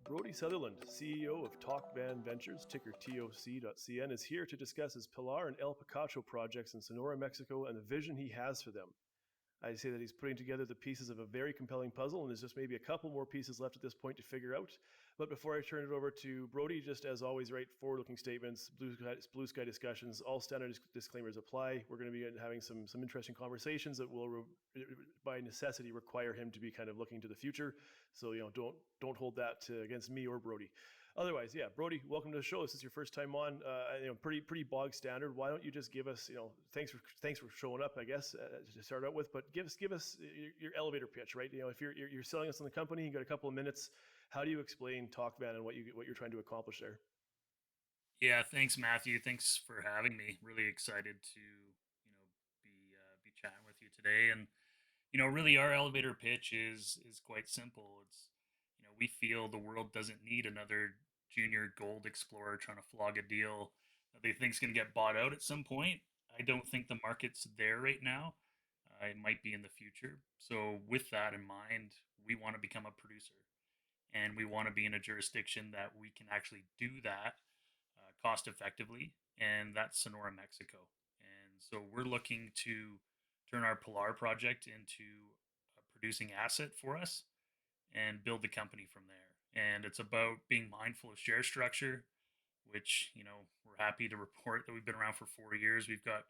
Brodie Sutherland, CEO of TOCVAN Ventures, ticker TOC.CN, is here to discuss his Pilar and El Picacho projects in Sonora, Mexico, and the vision he has for them. I say that he's putting together the pieces of a very compelling puzzle, and there's just maybe a couple more pieces left at this point to figure out. But before I turn it over to Brodie, just as always, right, forward-looking statements, blue sky discussions, all standard disclaimers apply. We're going to be having some interesting conversations that will, by necessity, require him to be kind of looking to the future. So don't hold that against me or Brodie. Otherwise, yeah, Brodie, welcome to the show. This is your first time on. Pretty bog standard. Why don't you just give us, thanks for showing up, I guess, to start out with. But give us your elevator pitch, right? If you're selling us on the company, you got a couple of minutes. How do you explain TOCVAN and what you're trying to accomplish there? Yeah, thanks, Matthew. Thanks for having me. Really excited to be chatting with you today. And really, our elevator pitch is quite simple. It's we feel the world doesn't need another junior gold explorer trying to flog a deal that they think's going to get bought out at some point. I don't think the market's there right now. It might be in the future. So with that in mind, we want to become a producer, and we want to be in a jurisdiction that we can actually do that cost effectively, and that's Sonora, Mexico. And so we're looking to turn our Pilar project into a producing asset for us and build the company from there. And it's about being mindful of share structure, which, we're happy to report that we've been around for 4 years. We've got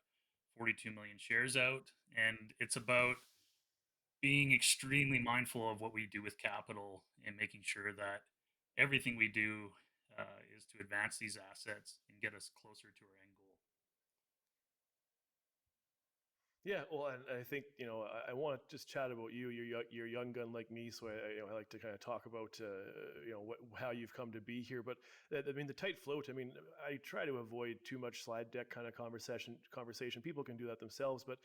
42 million shares out. And it's about being extremely mindful of what we do with capital and making sure that everything we do is to advance these assets and get us closer to our end goal. Yeah, well, and I think I want to just chat about you. You're a young gun like me, so I like to kind of talk about how you've come to be here. But I mean, the tight float. I mean, I try to avoid too much slide deck kind of conversation. People can do that themselves, but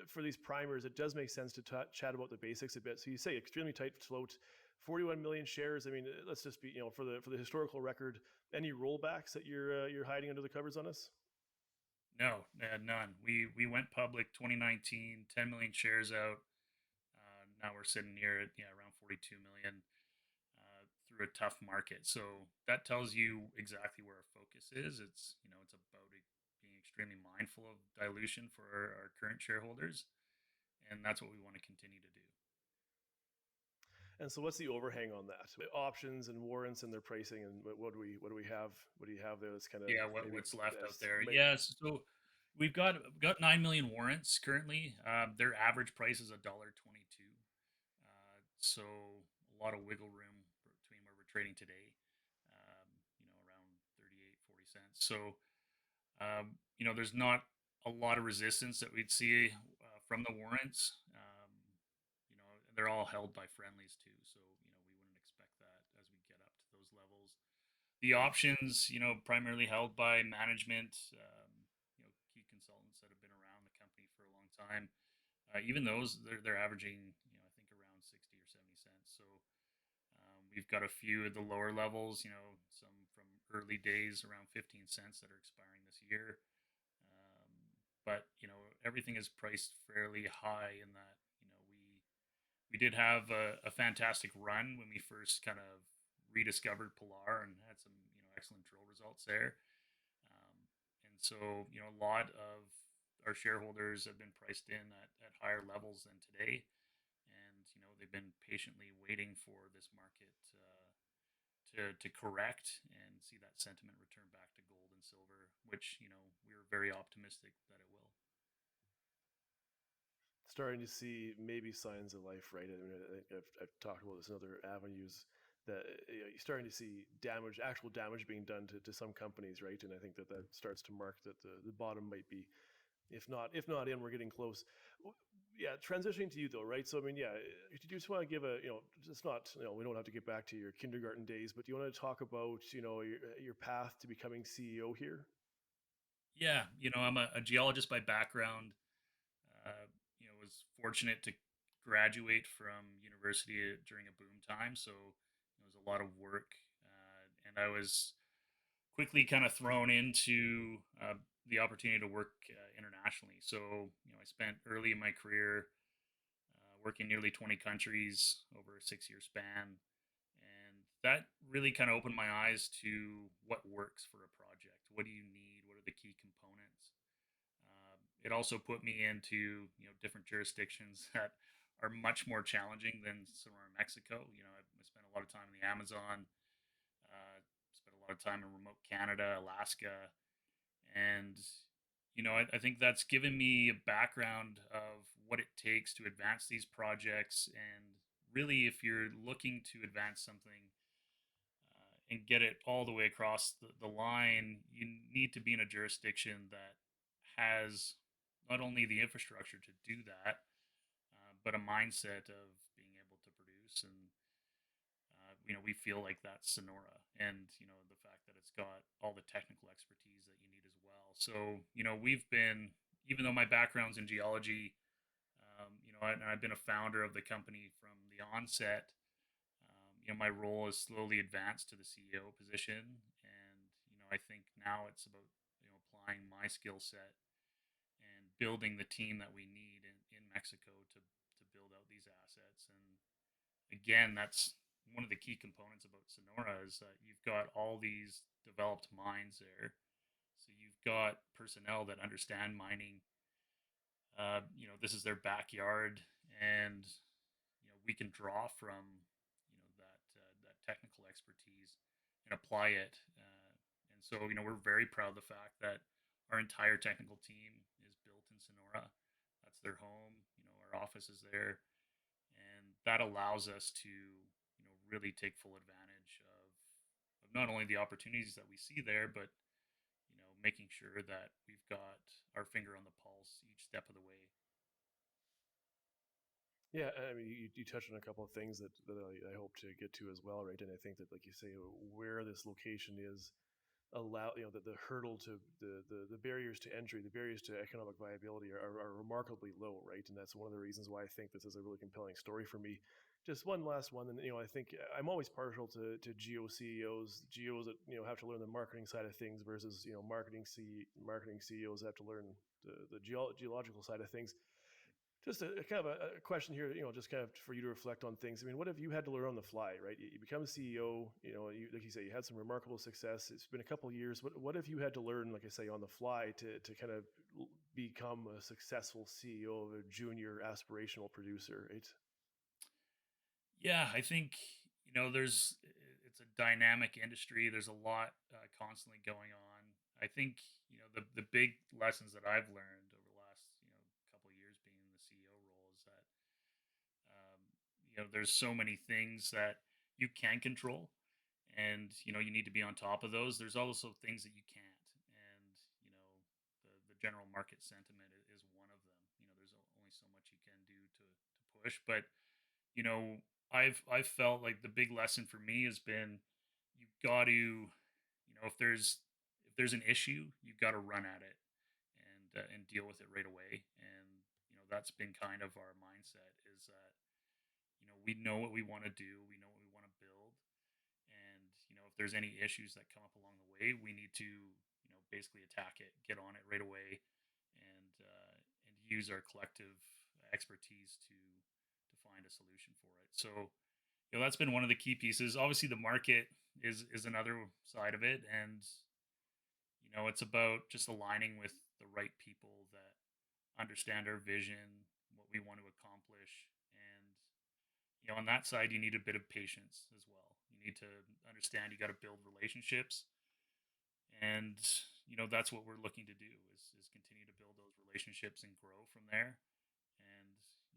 for these primers, it does make sense to chat about the basics a bit. So you say extremely tight float, 41 million shares. I mean, let's just be for the historical record. Any rollbacks that you're hiding under the covers on us? No, none. We went public 2019, 10 million shares out. Now we're sitting here at around 42 million through a tough market. So that tells you exactly where our focus is. It's about being extremely mindful of dilution for our current shareholders, and that's what we want to continue to do. And so, what's the overhang on that? Options and warrants and their pricing, and what do we have? What do you have there? That's kind of Yeah, maybe what's left out as there? Yeah, so we've got 9 million warrants currently. Their average price is $1.22. So a lot of wiggle room between where we're trading today. Around 38-40 cents. So there's not a lot of resistance that we'd see from the warrants. They're all held by friendlies too, so we wouldn't expect that as we get up to those levels. The options, primarily held by management, key consultants that have been around the company for a long time. Even those, they're averaging, I think around 60 or 70 cents. So we've got a few at the lower levels, some from early days around 15 cents that are expiring this year. But everything is priced fairly high in that, we did have a fantastic run when we first kind of rediscovered Pilar and had some excellent drill results there. And so a lot of our shareholders have been priced in at higher levels than today, and they've been patiently waiting for this market to correct and see that sentiment return back to gold and silver, which we're very optimistic that it will. starting to see maybe signs of life, right? I mean, I think I've talked about this in other avenues that you're starting to see actual damage being done to some companies, right? And I think that starts to mark that the bottom might be, if not in, we're getting close. Yeah, transitioning to you though, right? So I mean, yeah, you just want to give it's not, we don't have to get back to your kindergarten days, but do you want to talk about, your path to becoming CEO here? Yeah, I'm a geologist by background. Uh, was fortunate to graduate from university during a boom time, so it was a lot of work, and I was quickly kind of thrown into the opportunity to work internationally. So I spent early in my career working nearly 20 countries over a 6 year span. And that really kind of opened my eyes to what works for a project. What do you need? What are the key components? It also put me into different jurisdictions that are much more challenging than somewhere in Mexico. I spent a lot of time in the Amazon, spent a lot of time in remote Canada, Alaska, and I think that's given me a background of what it takes to advance these projects. And really, if you're looking to advance something and get it all the way across the line, you need to be in a jurisdiction that has not only the infrastructure to do that, but a mindset of being able to produce. And we feel like that's Sonora, and the fact that it's got all the technical expertise that you need as well. So we've been, even though my background's in geology, I've been a founder of the company from the onset. My role has slowly advanced to the CEO position, and I think now it's about applying my skill set and building the team that we need in Mexico to build out these assets. And again, that's one of the key components about Sonora is that you've got all these developed mines there. So you've got personnel that understand mining. This is their backyard, and we can draw from that technical expertise and apply it. And so we're very proud of the fact that our entire technical team is built in Sonora. That's their home. Our office is there, and that allows us to really take full advantage of not only the opportunities that we see there, but making sure that we've got our finger on the pulse each step of the way. Yeah, I mean, you touched on a couple of things that I hope to get to as well, right? And I think that, like you say, where this location is, the hurdle to the barriers to entry, the barriers to economic viability are remarkably low, right? And that's one of the reasons why I think this is a really compelling story for me. Just one last one, and I think I'm always partial to geo CEOs, geos that have to learn the marketing side of things versus marketing CEOs have to learn the geological side of things. Just a kind of a question here, just kind of for you to reflect on things. I mean, what have you had to learn on the fly, right? You become a CEO, like you say, you had some remarkable success. It's been a couple of years. What have you had to learn, like I say, on the fly to kind of become a successful CEO of a junior aspirational producer, right? Yeah, I think it's a dynamic industry. There's a lot constantly going on. I think the big lessons that I've learned over the last couple of years being in the CEO role is that there's so many things that you can control, and you need to be on top of those. There's also things that you can't, and the general market sentiment is one of them. There's only so much you can do to push, but you know I've felt like the big lesson for me has been you've got to if there's an issue, you've got to run at it and deal with it right away. And that's been kind of our mindset is that we know what we want to do, we know what we want to build, and if there's any issues that come up along the way, we need to basically attack it, get on it right away, and use our collective expertise to find a solution for it. So that's been one of the key pieces. Obviously, the market is another side of it, and it's about just aligning with the right people that understand our vision, what we want to accomplish. And on that side, you need a bit of patience as well. You need to understand you got to build relationships, and that's what we're looking to do is continue to build those relationships and grow from there.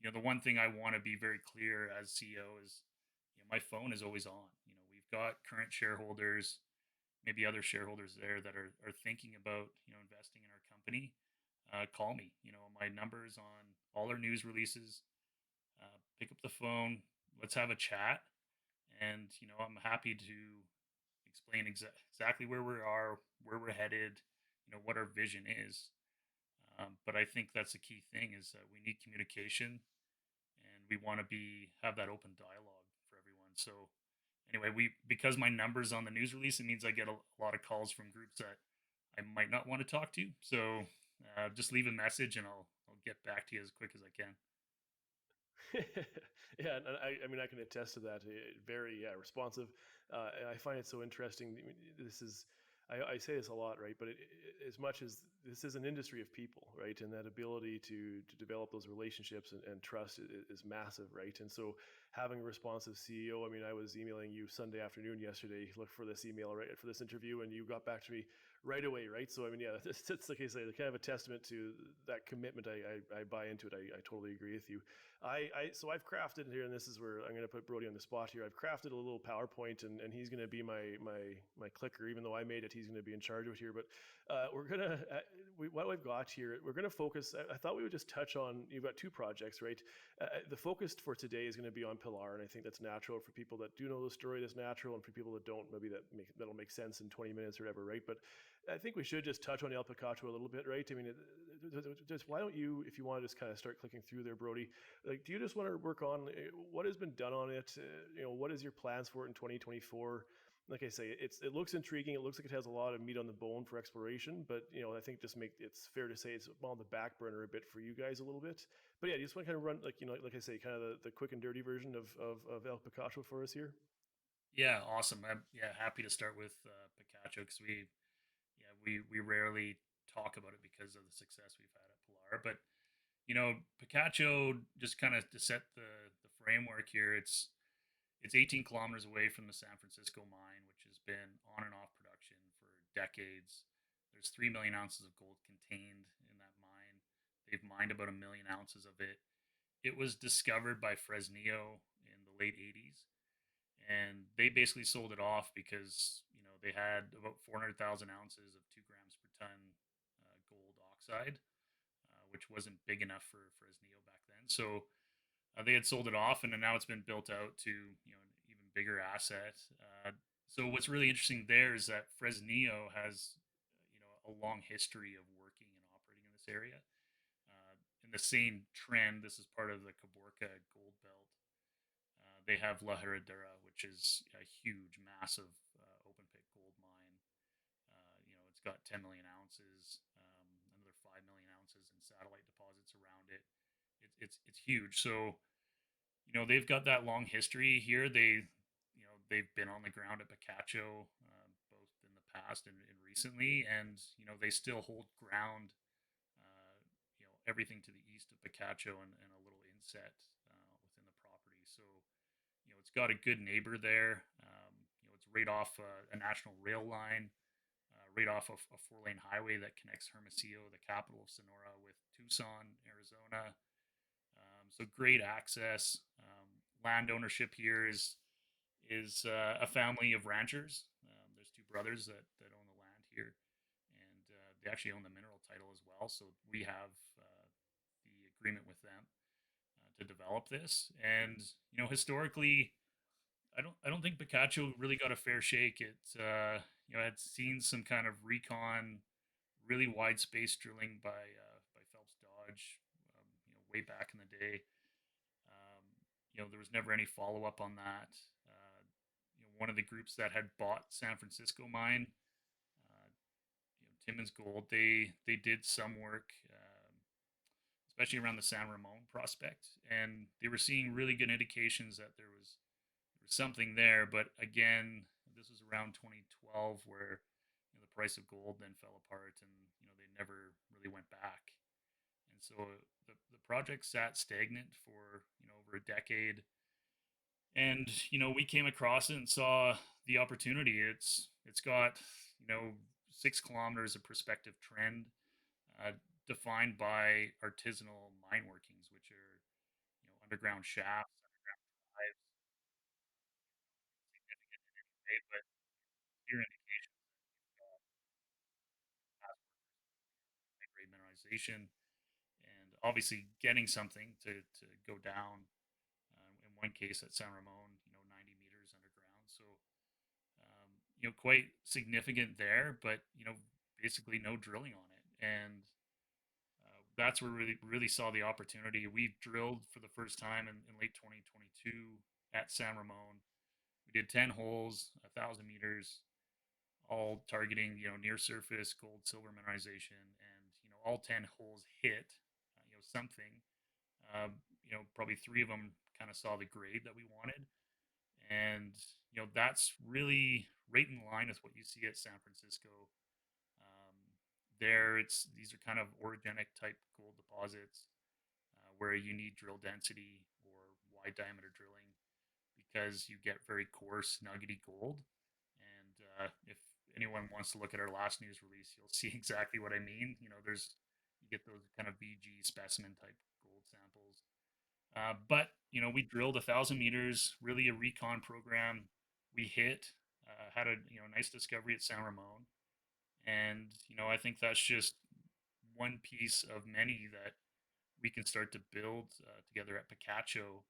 And the one thing I want to be very clear as CEO is my phone is always on. We've got current shareholders, maybe other shareholders there that are thinking about investing in our company. Call me. My numbers on all our news releases. Pick up the phone. Let's have a chat. And I'm happy to explain exactly where we are, where we're headed, what our vision is. But I think that's the key thing is that we need communication, and we want to have that open dialogue for everyone. So anyway, because my numbers on the news release, it means I get a lot of calls from groups that I might not want to talk to. So just leave a message, and I'll get back to you as quick as I can. Yeah, and I mean, I can attest to that. Very, yeah, responsive. And I find it so interesting. I mean, this is, I say this a lot, right? But as much as this is an industry of people, right, and that ability to develop those relationships and trust is massive, right? And so having a responsive CEO. I mean, I was emailing you Sunday afternoon yesterday, look for this email, right, for this interview, and you got back to me right away, right? So I mean, yeah, that's like I say, kind of a testament to that commitment. I buy into it. I totally agree with you. So I've crafted here, and this is where I'm going to put Brodie on the spot here. I've crafted a little PowerPoint, and he's going to be my clicker. Even though I made it, he's going to be in charge of it here. But we're gonna what we've got here. We're going to focus. I thought we would just touch on. You've got two projects, right? The focus for today is going to be on Pilar, and I think that's natural for people that do know the story. That's natural, and for people that don't, maybe that'll make sense in 20 minutes or whatever, right? But I think we should just touch on El Picacho a little bit, right? I mean, just why don't you, if you want to just kind of start clicking through there, Brodie, like, do you just want to work on what has been done on it? What is your plans for it in 2024? Like I say, it looks intriguing. It looks like it has a lot of meat on the bone for exploration, but I think it's fair to say it's on the back burner a bit for you guys a little bit. But yeah, you just want to kind of run like I say, kind of the quick and dirty version of El Picacho for us here. Yeah, awesome. I'm yeah happy to start with Picacho because we rarely talk about it because of the success we've had at Pilar. But Picacho, just kind of to set the framework here. It's 18 kilometers away from the San Francisco mine, which has been on and off production for decades. There's 3 million ounces of gold contained in that mine. They've mined about a million ounces of it. It was discovered by Fresnillo in the late 80s, and they basically sold it off because they had about 400,000 ounces of 2 grams per ton gold oxide, which wasn't big enough for Fresnillo back then. So they had sold it off, and then now it's been built out to an even bigger asset. So what's really interesting there is that Fresnillo has a long history of working and operating in this area. In the same trend, this is part of the Caborca Gold Belt. They have La Herradura, which is a huge, massive open pit gold mine. It's got 10 million ounces, another 5 million ounces in satellite deposits around it. It's huge. So they've got that long history here. They've been on the ground at Picacho, both in the past and recently, and they still hold ground. Everything to the east of Picacho and a little inset within the property. So it's got a good neighbor there. It's right off a national rail line, right off of a 4-lane highway that connects Hermosillo, the capital of Sonora, with Tucson, Arizona. So great access. Land ownership here is a family of ranchers. There's two brothers that own the land here, and they actually own the mineral title as well. So we have the agreement with them to develop this. And historically, I don't think Picacho really got a fair shake. It had seen some kind of recon, really wide space drilling by Phelps Dodge, way back in the day. There was never any follow up on that. One of the groups that had bought San Francisco mine, uh, Timmins Gold, they did some work, especially around the San Ramon prospect, and they were seeing really good indications that there was something there. But again, this was around 2012 where the price of gold then fell apart, and they never really went back. And so the project sat stagnant for over a decade. And we came across it and saw the opportunity. It's got 6 kilometers of prospective trend, uh, defined by artisanal mine workings, which are underground shafts, underground drives, significant in any way, but clear indications that past workers high grade mineralization, and obviously getting something to go down. In one case at San Ramon, 90 meters underground. So quite significant there, but basically no drilling on it, and that's where we really saw the opportunity. We drilled for the first time in late 2022 at San Ramon. We did 10 holes, 1,000 meters, all targeting near surface gold silver mineralization, and all 10 holes hit something. Probably three of them kind of saw the grade that we wanted, and that's really right in line with what you see at San Francisco. Um, there, it's these are kind of orogenic type gold deposits where you need drill density or wide diameter drilling because you get very coarse, nuggety gold. And if anyone wants to look at our last news release, you'll see exactly what I mean. You get those kind of VG specimen type gold samples. But we drilled 1,000 meters, really a recon program. We had a nice discovery at San Ramon, and I think that's just one piece of many that we can start to build together at Picacho.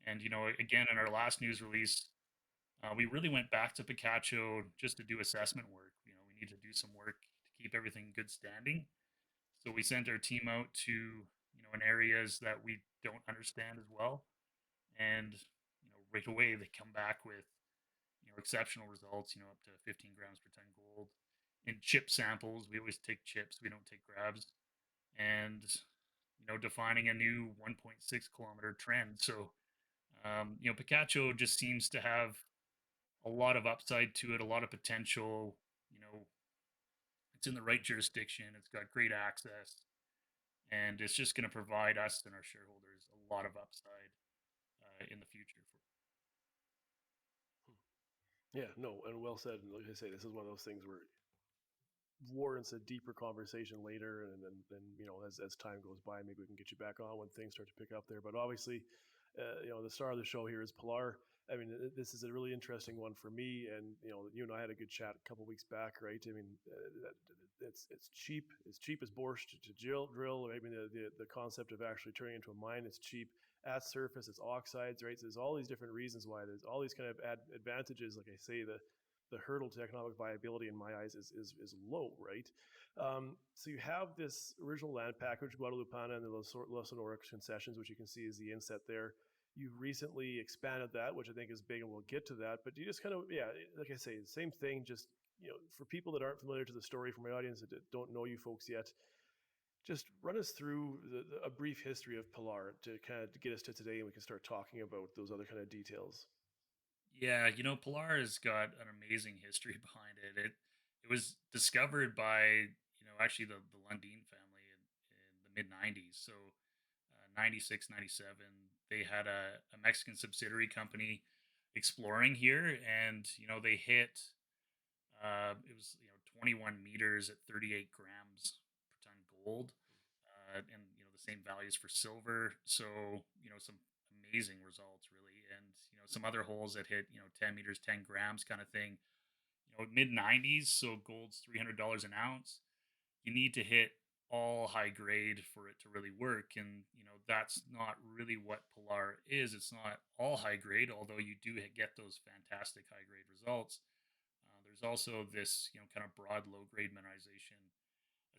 And again, in our last news release, we really went back to Picacho just to do assessment work. We need to do some work to keep everything in good standing. So we sent our team out to in areas that we don't understand as well, and right away they come back with exceptional results. Up to 15 grams per ton gold in chip samples. We always take chips. We don't take grabs, and defining a new 1.6 kilometer trend. So Picacho just seems to have a lot of upside to it, a lot of potential. You know, it's in the right jurisdiction. It's got great access, and it's just going to provide us and our shareholders a lot of upside in the future. Yeah, no, and well said. And like I say, this is one of those things where warrants a deeper conversation later, and then as time goes by, maybe we can get you back on when things start to pick up there. But obviously, the star of the show here is Pilar. I mean, this is a really interesting one for me, and you and I had a good chat a couple weeks back, right? I mean, it's cheap. It's cheap as borscht to drill. I mean, the concept of actually turning into a mine is cheap at surface. It's oxides, right? So there's all these different reasons why there's all these kind of advantages. Like I say, the hurdle to economic viability in my eyes is low, right? So you have this original land package, Guadalupana and the Los Sonora concessions, which you can see is the inset there. You've recently expanded that, which I think is big, and we'll get to that. But you just kind of, yeah, like I say, same thing. Just for people that aren't familiar to the story, for my audience that don't know you folks yet, just run us through a brief history of Pilar to kind of get us to today, and we can start talking about those other kind of details. Yeah, Pilar has got an amazing history behind it. It was discovered by actually the Lundin family in the mid '90s. So 96, 97, they had a Mexican subsidiary company exploring here, and they hit it was 21 meters at 38 grams per ton gold, and the same values for silver. So some amazing results really, and some other holes that hit 10 meters, 10 grams kind of thing. Mid 90s, so gold's $300 an ounce. You need to hit all high grade for it to really work, and that's not really what Pilar is. It's not all high grade, although you do get those fantastic high grade results. There's also this kind of broad low grade mineralization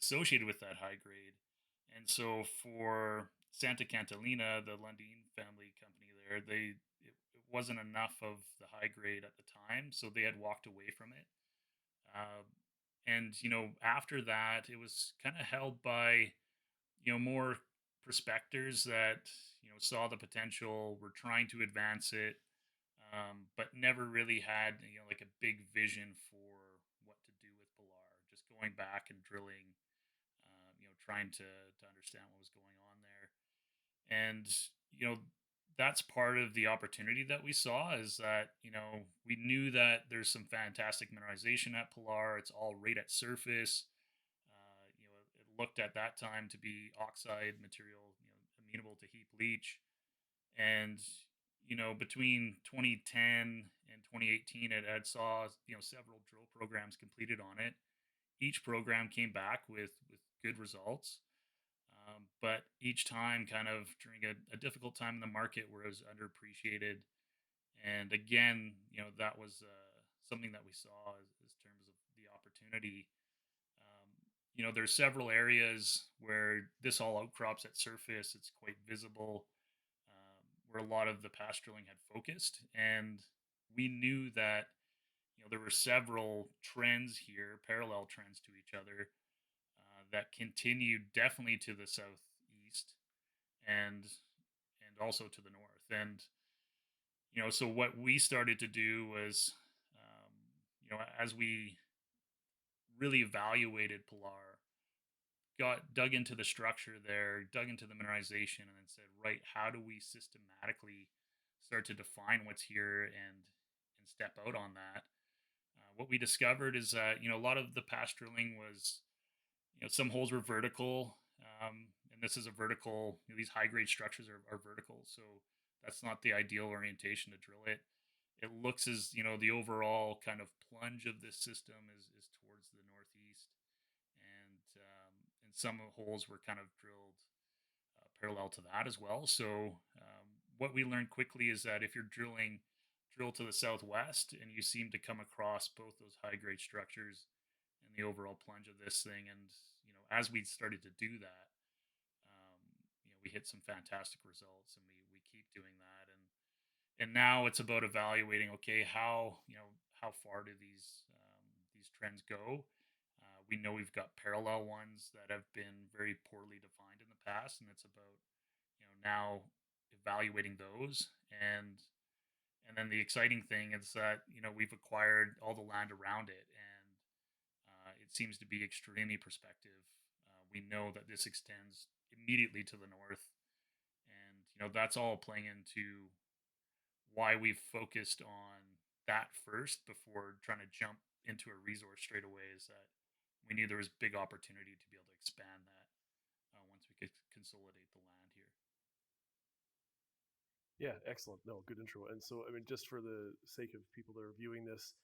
associated with that high grade. And so for Santa Catalina, the Lundin family company there, it wasn't enough of the high grade at the time, so they had walked away from it. And after that, it was kind of held by more prospectors that saw the potential, were trying to advance it, but never really had like a big vision for what to do with Pilar. Just going back and drilling, trying to understand what was going on there. And you know that's part of the opportunity that we saw, is that we knew that there's some fantastic mineralization at Pilar. It's all right at surface. It looked at that time to be oxide material, amenable to heap leach. And between 2010 and 2018, it had saw several drill programs completed on it. Each program came back with good results, but each time kind of during a difficult time in the market where it was underappreciated. And again, that was something that we saw as terms of the opportunity. There's several areas where this all outcrops at surface. It's quite visible, where a lot of the past drilling had focused. And we knew that there were several trends here, parallel trends to each other, that continued definitely to the southeast. And and also to the north. And so what we started to do was, um, as we really evaluated Pilar, got dug into the structure there, dug into the mineralization, and then said, right, how do we systematically start to define what's here and step out on that? What we discovered is that a lot of the past drilling was, some holes were vertical, and this is a vertical. These high grade structures are vertical, so that's not the ideal orientation to drill it. It looks as the overall kind of plunge of this system is towards the northeast, and some holes were kind of drilled parallel to that as well. So what we learned quickly is that if you're drill to the southwest and you seem to come across both those high grade structures and the overall plunge of this thing, and as we started to do that, we hit some fantastic results, and we keep doing that, and now it's about evaluating, okay, how far do these trends go. We know we've got parallel ones that have been very poorly defined in the past, and it's about now evaluating those. And then the exciting thing is that we've acquired all the land around it, and it seems to be extremely prospective. We know that this extends immediately to the north, and that's all playing into why we've focused on that first before trying to jump into a resource straight away. Is that we knew there was big opportunity to be able to expand that once we could consolidate the land here. Yeah, excellent. No, good intro. And so, I mean, just for the sake of people that are viewing this,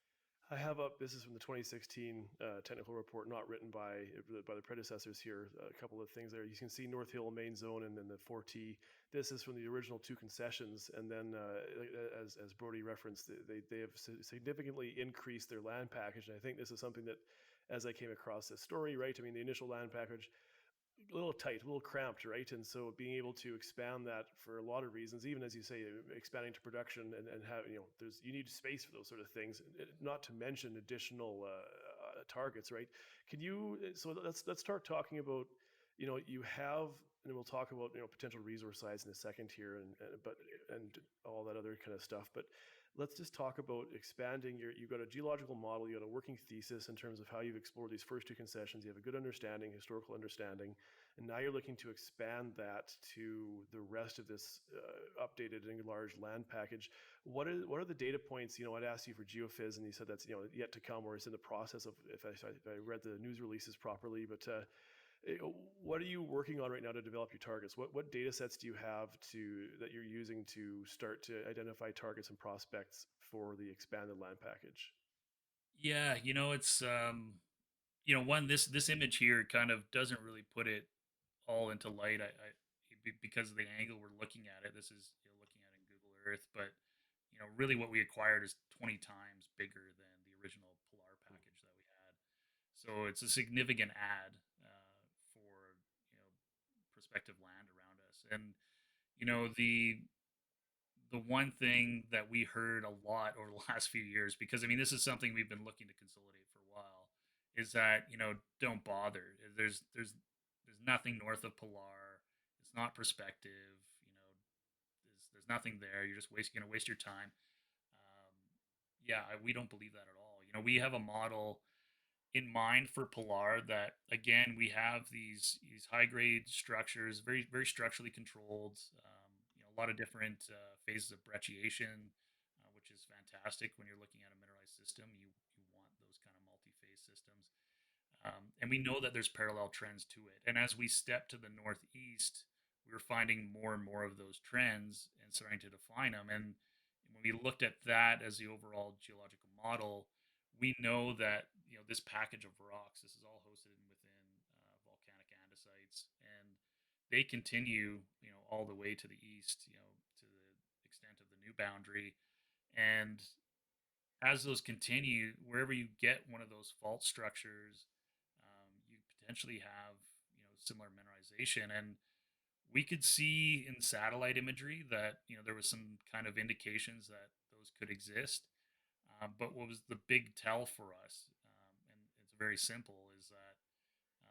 I have up. This is from the 2016 technical report, not written by the predecessors here. A couple of things there. You can see North Hill main zone and then the 4T. This is from the original two concessions, and then as Brodie referenced, they have significantly increased their land package. And I think this is something that, as I came across this story, right? I mean, the initial land package a little tight, a little cramped, right? And so being able to expand that for a lot of reasons, even as you say, expanding to production and have, you need space for those sort of things, not to mention additional targets, right? Can you, so let's start talking about, you have, and we'll talk about, potential resource size in a second here and all that other kind of stuff. But let's just talk about expanding you've got a geological model, you got a working thesis in terms of how you've explored these first two concessions. You have a good understanding, historical understanding, and now you're looking to expand that to the rest of this updated and enlarged land package. What are the data points? I'd asked you for geophys, and you said that's yet to come, or it's in the process of. If I read the news releases properly, but what are you working on right now to develop your targets? What data sets do you have that you're using to start to identify targets and prospects for the expanded land package? Yeah, it's one, this image here kind of doesn't really put it all into light. Because of the angle we're looking at it. This is looking at it in Google Earth, but really what we acquired is 20 times bigger than the original Pilar package that we had. So it's a significant add for prospective land around us. And the one thing that we heard a lot over the last few years, because I mean this is something we've been looking to consolidate for a while, is that don't bother. There's nothing north of Pilar. It's not prospective. There's nothing there. You're just gonna waste your time. Yeah, we don't believe that at all. We have a model in mind for Pilar that, again, we have these high grade structures, very very structurally controlled. A lot of different phases of brecciation, which is fantastic when you're looking at a mineralized system. You want those kind of multi phase systems, and we know that there's parallel trends to it. And as we step to the northeast, we're finding more and more of those trends and starting to define them. And when we looked at that as the overall geological model, we know that this package of rocks, this is all hosted within volcanic andesites, and they continue all the way to the east, to the extent of the new boundary. And as those continue, wherever you get one of those fault structures, you potentially have similar mineralization. And we could see in satellite imagery that there was some kind of indications that those could exist. But what was the big tell for us, and it's very simple, is that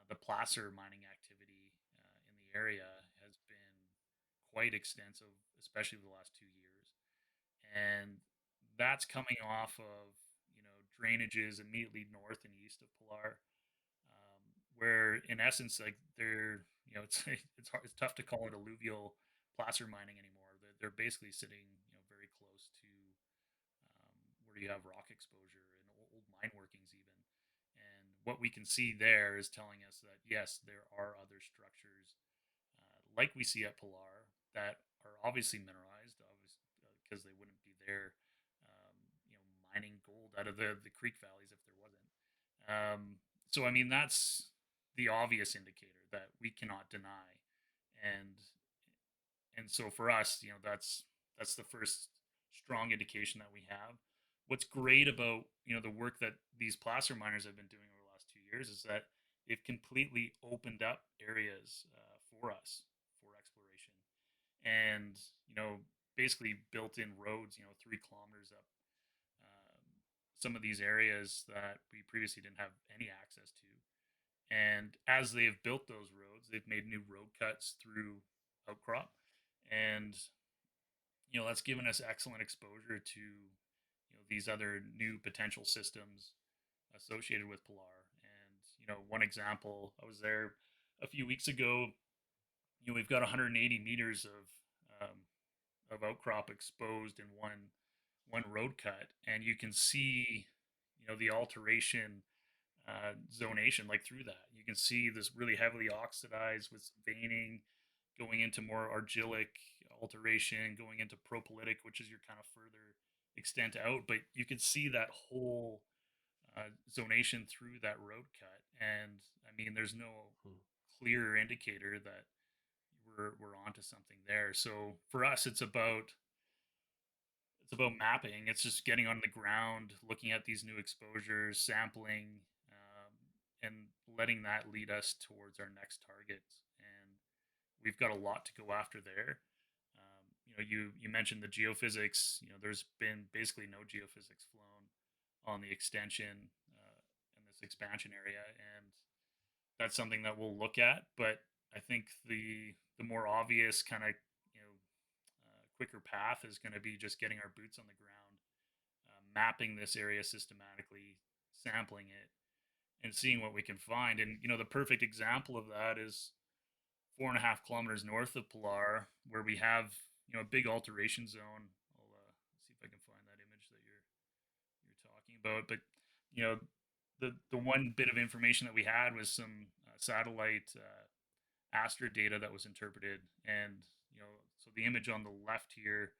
the placer mining activity in the area has been quite extensive, especially the last 2 years. And that's coming off of, drainages immediately north and east of Pilar, where in essence, like it's it's tough to call it alluvial placer mining anymore. They're basically sitting, very close to where you have rock exposure and old mine workings even. And what we can see there is telling us that yes, there are other structures like we see at Pilar that are obviously mineralized, obviously because they wouldn't be there, um, mining gold out of the creek valleys if there wasn't. So I mean that's the obvious indicator that we cannot deny, and so for us, that's the first strong indication that we have. What's great about the work that these placer miners have been doing over the last 2 years is that they've completely opened up areas for us for exploration, and basically built in roads 3 kilometers up some of these areas that we previously didn't have any access to. And as they've built those roads, they've made new road cuts through outcrop, and that's given us excellent exposure to these other new potential systems associated with Pilar. And one example, I was there a few weeks ago. We've got 180 meters of outcrop exposed in one road cut, and you can see the alteration zonation like through that. You can see this really heavily oxidized with some veining going into more argillic alteration, going into propylitic, which is your kind of further extent out. But you can see that whole zonation through that road cut, and I mean, there's no Hmm. clear indicator that we're onto something there. So for us, it's about mapping. It's just getting on the ground, looking at these new exposures, sampling, and letting that lead us towards our next targets. And we've got a lot to go after there. You mentioned the geophysics. There's been basically no geophysics flown on the extension in this expansion area, and that's something that we'll look at. But I think the more obvious kind of quicker path is going to be just getting our boots on the ground, mapping this area systematically, sampling it, and seeing what we can find. And the perfect example of that is 4.5 kilometers north of Pilar, where we have a big alteration zone. I'll see if I can find that image that you're talking about. But you know, the one bit of information that we had was some satellite Astra data that was interpreted, and so the image on the left here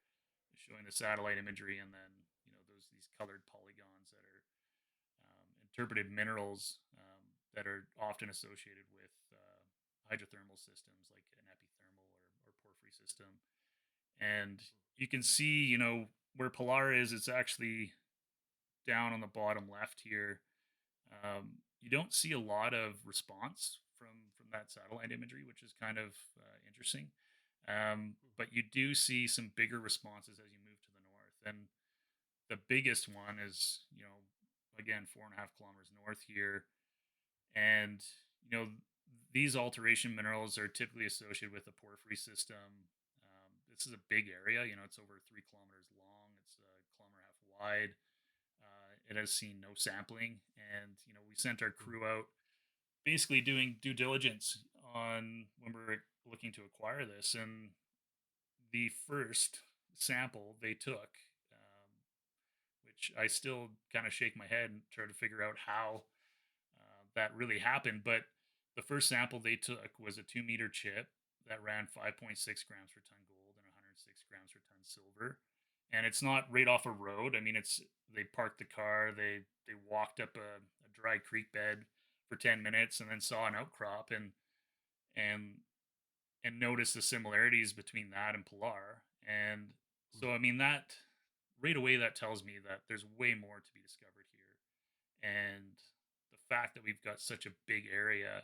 is showing the satellite imagery, and then these colored polygons that are interpreted minerals that are often associated with hydrothermal systems like an epithermal or porphyry system. And you can see, where Pilar is, it's actually down on the bottom left here. You don't see a lot of response from that satellite imagery, which is kind of interesting. But you do see some bigger responses as you move to the north, and the biggest one is again 4.5 kilometers north here, and you know these alteration minerals are typically associated with the porphyry system. This is a big area. It's over 3 kilometers long. It's a kilometer and a half wide. It has seen no sampling, and we sent our crew out basically doing due diligence on when we were looking to acquire this. And the first sample they took, which I still kind of shake my head and try to figure out how that really happened. But the first sample they took was a 2 meter chip that ran 5.6 grams per ton gold and 106 grams per ton silver. And it's not right off a road. I mean, they parked the car, they walked up a dry creek bed for 10 minutes and then saw an outcrop and noticed the similarities between that and Pilar. And so, I mean, that right away, that tells me that there's way more to be discovered here. And the fact that we've got such a big area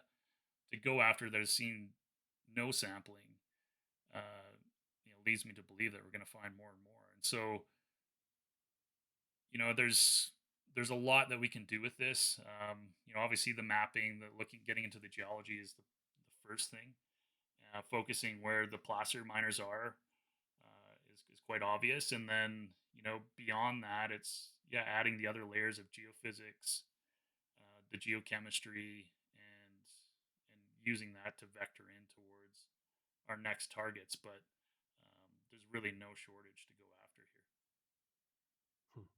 to go after that has seen no sampling, leads me to believe that we're going to find more and more. And so, there's a lot that we can do with this. Obviously the mapping, getting into the geology is the first thing. focusing where the placer miners are is quite obvious. And then, beyond that, it's, yeah, adding the other layers of geophysics, the geochemistry, and using that to vector in towards our next targets. But there's really no shortage to go after here. Hmm.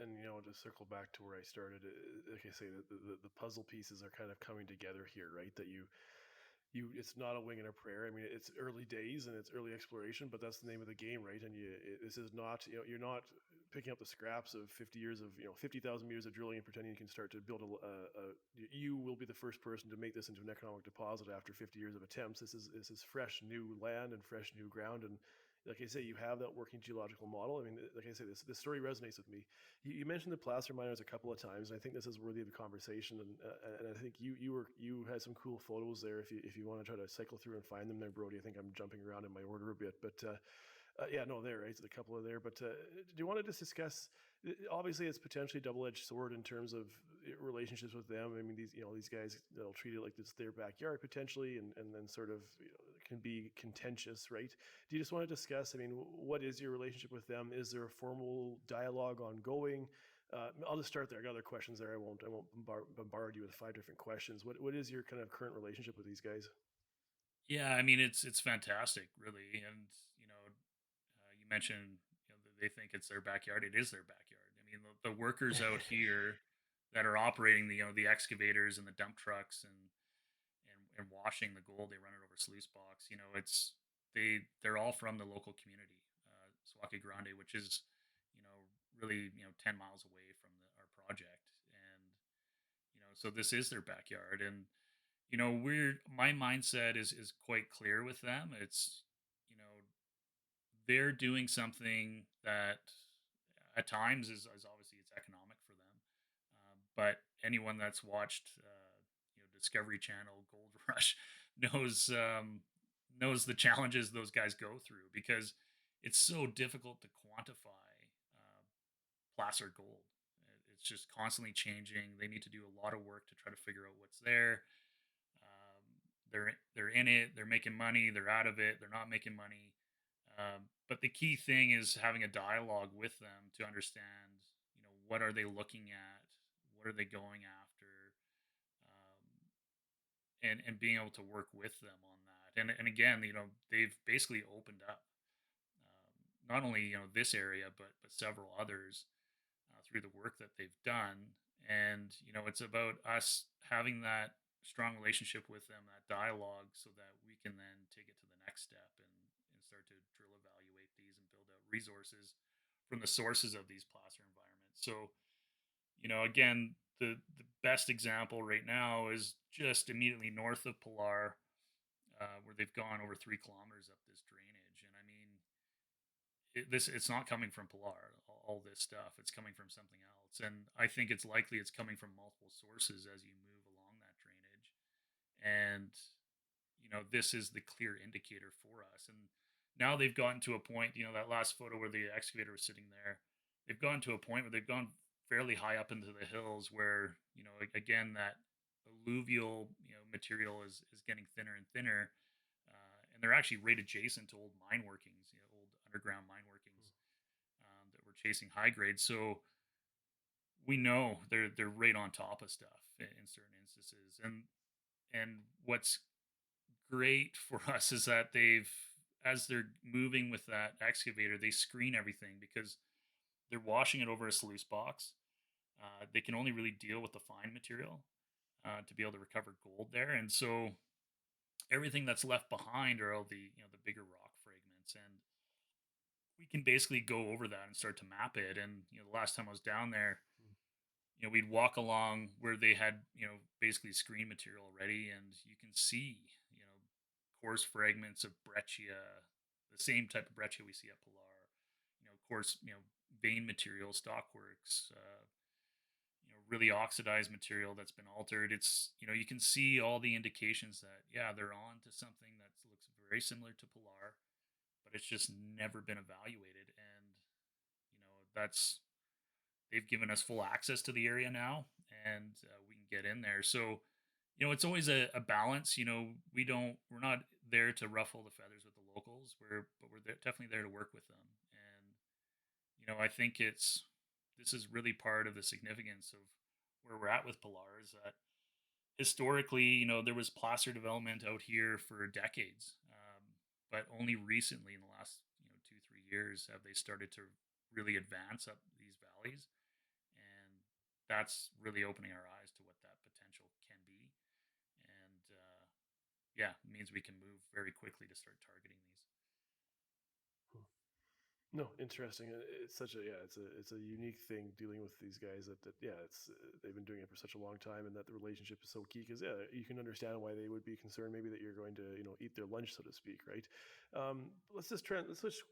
And to circle back to where I started, like I say, the puzzle pieces are kind of coming together here, right? That you it's not a wing and a prayer. I mean, it's early days and it's early exploration, but that's the name of the game, right? And this is not, you're not picking up the scraps of 50 years of 50,000 meters of drilling and pretending you can start to build you will be the first person to make this into an economic deposit after 50 years of attempts. This is fresh new land and fresh new ground. And like I say, you have that working geological model. I mean, like I say, this story resonates with me. You mentioned the placer miners a couple of times, and I think this is worthy of a conversation. And I think you had some cool photos there. If you want to try to cycle through and find them there, Brodie. I think I'm jumping around in my order a bit, but yeah, no, there, right? So a couple of there. But do you want to just discuss? Obviously, it's potentially a double-edged sword in terms of relationships with them. I mean, these guys, they'll treat it like it's their backyard potentially, and then sort of can be contentious, right? Do you just want to discuss? I mean, what is your relationship with them? Is there a formal dialogue ongoing? I'll just start there. I got other questions there. I won't bombard you with five different questions. What is your kind of current relationship with these guys? Yeah, I mean, it's fantastic, really. And you mentioned, that they think it's their backyard. It is their backyard. I mean, the workers out here that are operating the excavators and the dump trucks and washing the gold, they run it over sluice box. It's they're all from the local community, Swaki Grande, which is, you know really, 10 miles away from our project. And so this is their backyard. And we're my mindset is quite clear with them. It's, you know they're doing something that at times is obviously it's economic for them. But anyone that's watched, Discovery Channel, Gold Rush, knows knows the challenges those guys go through, because it's so difficult to quantify placer gold. It's just constantly changing. They need to do a lot of work to try to figure out what's there. They're in it. They're making money. They're out of it. They're not making money. But the key thing is having a dialogue with them to understand, what are they looking at, what are they going after, and being able to work with them on that. And again, they've basically opened up, not only this area, but several others, through the work that they've done. And it's about us having that strong relationship with them, that dialogue, so that we can then take it to the next step and start to drill evaluate these and build out resources from the sources of these placer environments. So again, the best example right now is just immediately north of Pilar, where they've gone over 3 kilometers up this drainage. And I mean, it's not coming from Pilar, all this stuff. It's coming from something else. And I think it's likely it's coming from multiple sources as you move along that drainage. And this is the clear indicator for us. And now they've gotten to a point, that last photo where the excavator was sitting there, they've gone to a point where they've gone fairly high up into the hills, where, again, that alluvial, material is getting thinner and thinner. And they're actually right adjacent to old mine workings, old underground mine workings, that were chasing high grade. So we know they're right on top of stuff in certain instances. And what's great for us is that as they're moving with that excavator, they screen everything, because they're washing it over a sluice box. They can only really deal with the fine material, to be able to recover gold there. And so everything that's left behind are all the bigger rock fragments. And we can basically go over that and start to map it. And the last time I was down there, we'd walk along where they had, basically screen material already, and you can see, coarse fragments of breccia, the same type of breccia we see at Pilar, coarse, vein material, stockworks, really oxidized material that's been altered. It's, you can see all the indications that, yeah, they're on to something that looks very similar to Pilar, but it's just never been evaluated. And, that's, they've given us full access to the area now, and we can get in there. So it's always a balance. We're not there to ruffle the feathers with the locals. We're definitely there to work with them. And I think it's this is really part of the significance of where we're at with Pilar is that historically, there was placer development out here for decades, but only recently, in the last 2 3 years, have they started to really advance up these valleys, and that's really opening our eyes to what that potential can be. And yeah, it means we can move very quickly to start targeting these. No, interesting. It's such a it's a unique thing dealing with these guys that yeah, it's they've been doing it for such a long time, and that the relationship is so key because yeah, you can understand why they would be concerned maybe that you're going to eat their lunch, so to speak, right? Let's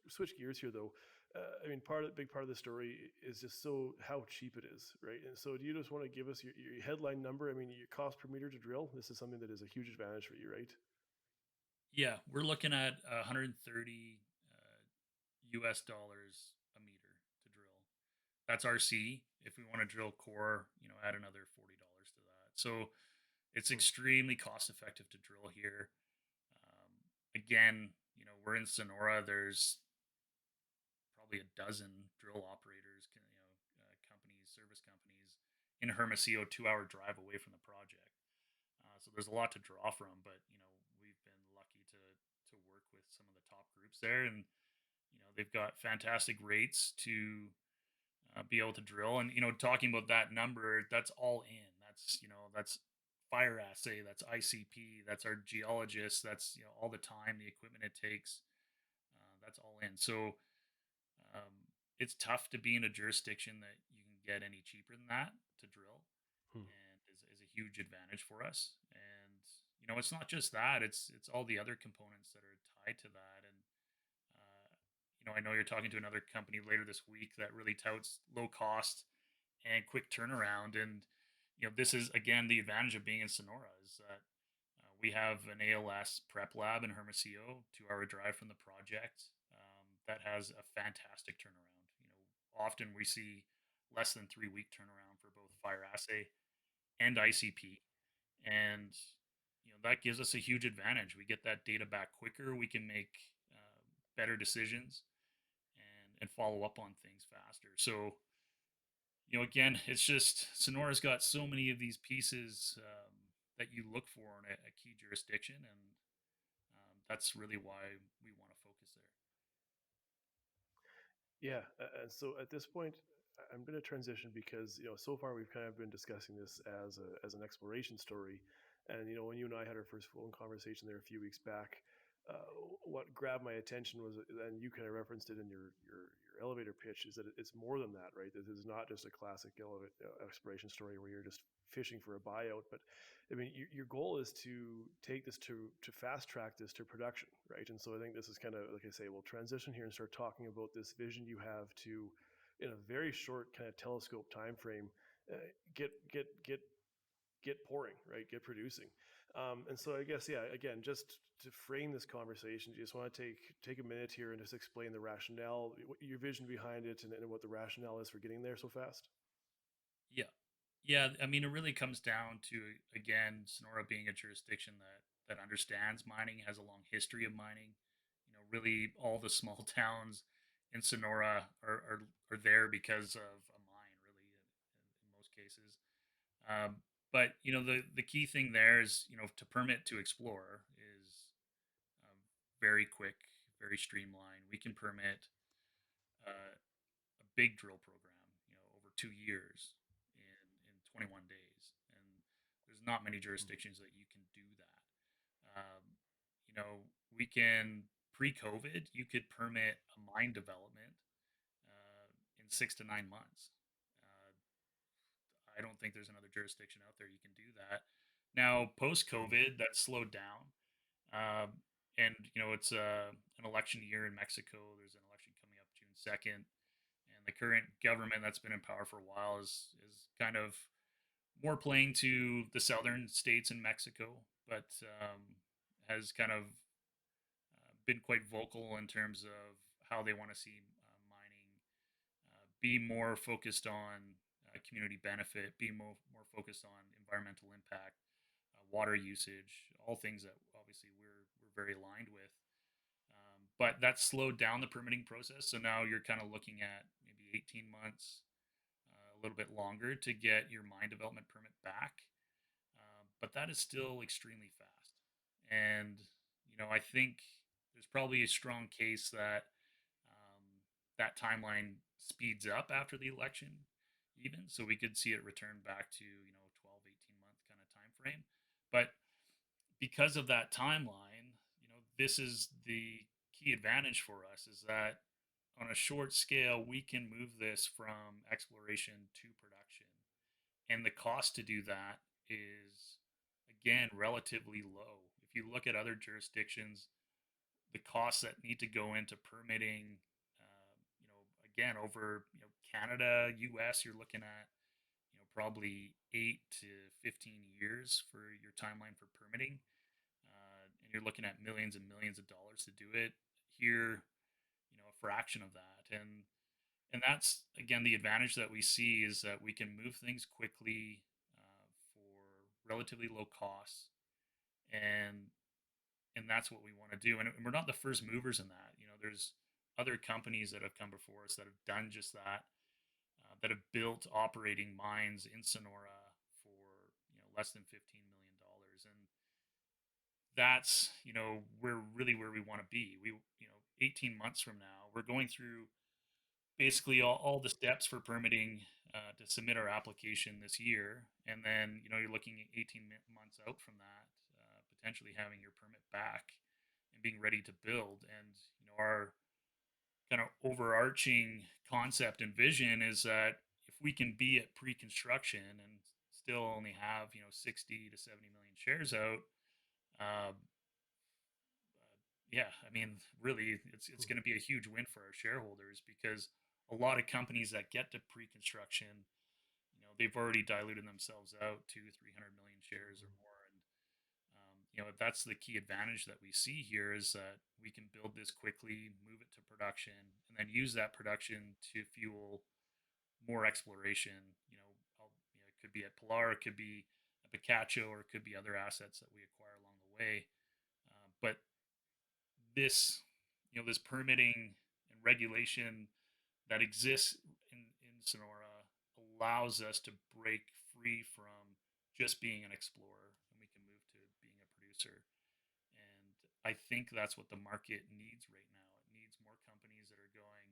switch gears here though. I mean, big part of the story is just so how cheap it is, right? And so, do you just want to give us your headline number? I mean, your cost per meter to drill. This is something that is a huge advantage for you, right? Yeah, we're looking at 130 US dollars a meter to drill. That's RC. If we want to drill core, add another $40 to that. So it's Hmm. extremely cost effective to drill here. Again, we're in Sonora. There's probably a dozen drill operators, companies, service companies in Hermosillo, 2 hour drive away from the project. So there's a lot to draw from, but we've been lucky to work with some of the top groups there, and they've got fantastic rates to be able to drill. And talking about that number, that's all in. That's fire assay, that's ICP, that's our geologists, that's all the time, the equipment it takes. That's all in. So it's tough to be in a jurisdiction that you can get any cheaper than that to drill, Hmm. and is a huge advantage for us. And it's not just that; it's all the other components that are tied to that. And I know you're talking to another company later this week that really touts low cost and quick turnaround. And this is again the advantage of being in Sonora is that we have an ALS prep lab in Hermosillo, 2 hour drive from the project, that has a fantastic turnaround. Often we see less than 3 week turnaround for both fire assay and ICP, and that gives us a huge advantage. We get that data back quicker. We can make better decisions and follow up on things faster. So again, it's just Sonora's got so many of these pieces that you look for in a key jurisdiction, and that's really why we want to focus there. Yeah, and so at this point, I'm going to transition because so far we've kind of been discussing this as an exploration story, and when you and I had our first phone conversation there a few weeks back, what grabbed my attention was, and you kind of referenced it in your elevator pitch, is that it's more than that, right? This is not just a classic exploration story where you're just fishing for a buyout, but I mean, your goal is to take this to fast track this to production, right? And so I think this is kind of like I say, we'll transition here and start talking about this vision you have to, in a very short kind of telescope time frame, uh, get pouring, right? Get producing. And so I guess yeah, again, just to frame this conversation, you just want to take a minute here and just explain the rationale, your vision behind it, and what the rationale is for getting there so fast. Yeah, yeah. I mean, it really comes down to again Sonora being a jurisdiction that understands mining, has a long history of mining. Really, all the small towns in Sonora are there because of a mine. Really, in most cases. But the key thing there is to permit to explore is um, very quick, very streamlined. We can permit a big drill program, over 2 years in 21 days, and there's not many Hmm. jurisdictions that you can do that. We can pre-COVID, you could permit a mine development in 6 to 9 months. Uh, I don't think there's another jurisdiction out there you can do that. Now, post COVID, that slowed down. And, it's an election year in Mexico. There's an election coming up June 2nd. And the current government that's been in power for a while is kind of more playing to the southern states in Mexico, but has kind of been quite vocal in terms of how they want to see mining be more focused on community benefit, be more focused on environmental impact, water usage, all things that obviously we're very aligned with. But that slowed down the permitting process. So now you're kind of looking at maybe 18 months, a little bit longer to get your mine development permit back. But that is still extremely fast. And, I think there's probably a strong case that that timeline speeds up after the election, even. So we could see it return back to, 12, 18-month kind of time frame. But because of that timeline, this is the key advantage for us is that on a short scale, we can move this from exploration to production. And the cost to do that is, again, relatively low. If you look at other jurisdictions, the costs that need to go into permitting, again, over, Canada, US, you're looking at, probably 8 to 15 years for your timeline for permitting. And you're looking at millions and millions of dollars to do it. Here, a fraction of that. And that's again the advantage that we see is that we can move things quickly for relatively low costs, and that's what we want to do. And we're not the first movers in that. There's other companies that have come before us that have done just that, that have built operating mines in Sonora for less than $15 million, and that's we're really where we want to be. 18 months from now, we're going through basically all the steps for permitting to submit our application this year, and then you're looking at 18 months out from that, potentially having your permit back and being ready to build. And our kind of overarching concept and vision is that if we can be at pre-construction and still only have 60 to 70 million shares out, uh, yeah, I mean, really, it's going to be a huge win for our shareholders because a lot of companies that get to pre-construction, they've already diluted themselves out to 300 million shares or more, and that's the key advantage that we see here is that we can build this quickly, move it to production, and then use that production to fuel more exploration. It could be at Pilar, it could be at Picacho, or it could be other assets that we acquire along the way. But this this permitting and regulation that exists in Sonora allows us to break free from just being an explorer, and we can move to being a producer. And I think that's what the market needs right now. It needs more companies that are going,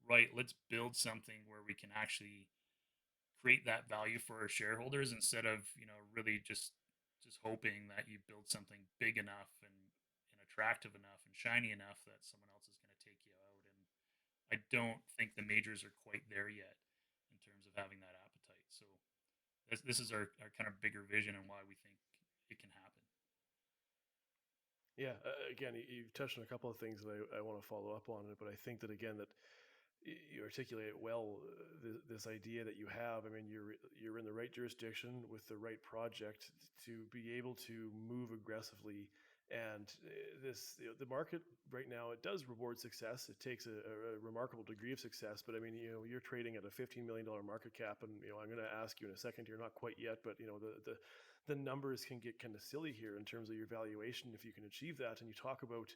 right, let's build something where we can actually create that value for our shareholders instead of really just hoping that you build something big enough and attractive enough and shiny enough that someone else is going to take you out. And I don't think the majors are quite there yet in terms of having that appetite. So this is our kind of bigger vision and why we think it can happen. Yeah, again, you've touched on a couple of things that I want to follow up on it, but I think that again that you articulate well this idea that you have. I mean, you're in the right jurisdiction with the right project to be able to move aggressively. And this the market right now, it does reward success. It takes a remarkable degree of success. But I mean, you're trading at a $15 million market cap, and I'm going to ask you in a second. You're not quite yet, but the numbers can get kind of silly here in terms of your valuation if you can achieve that. And you talk about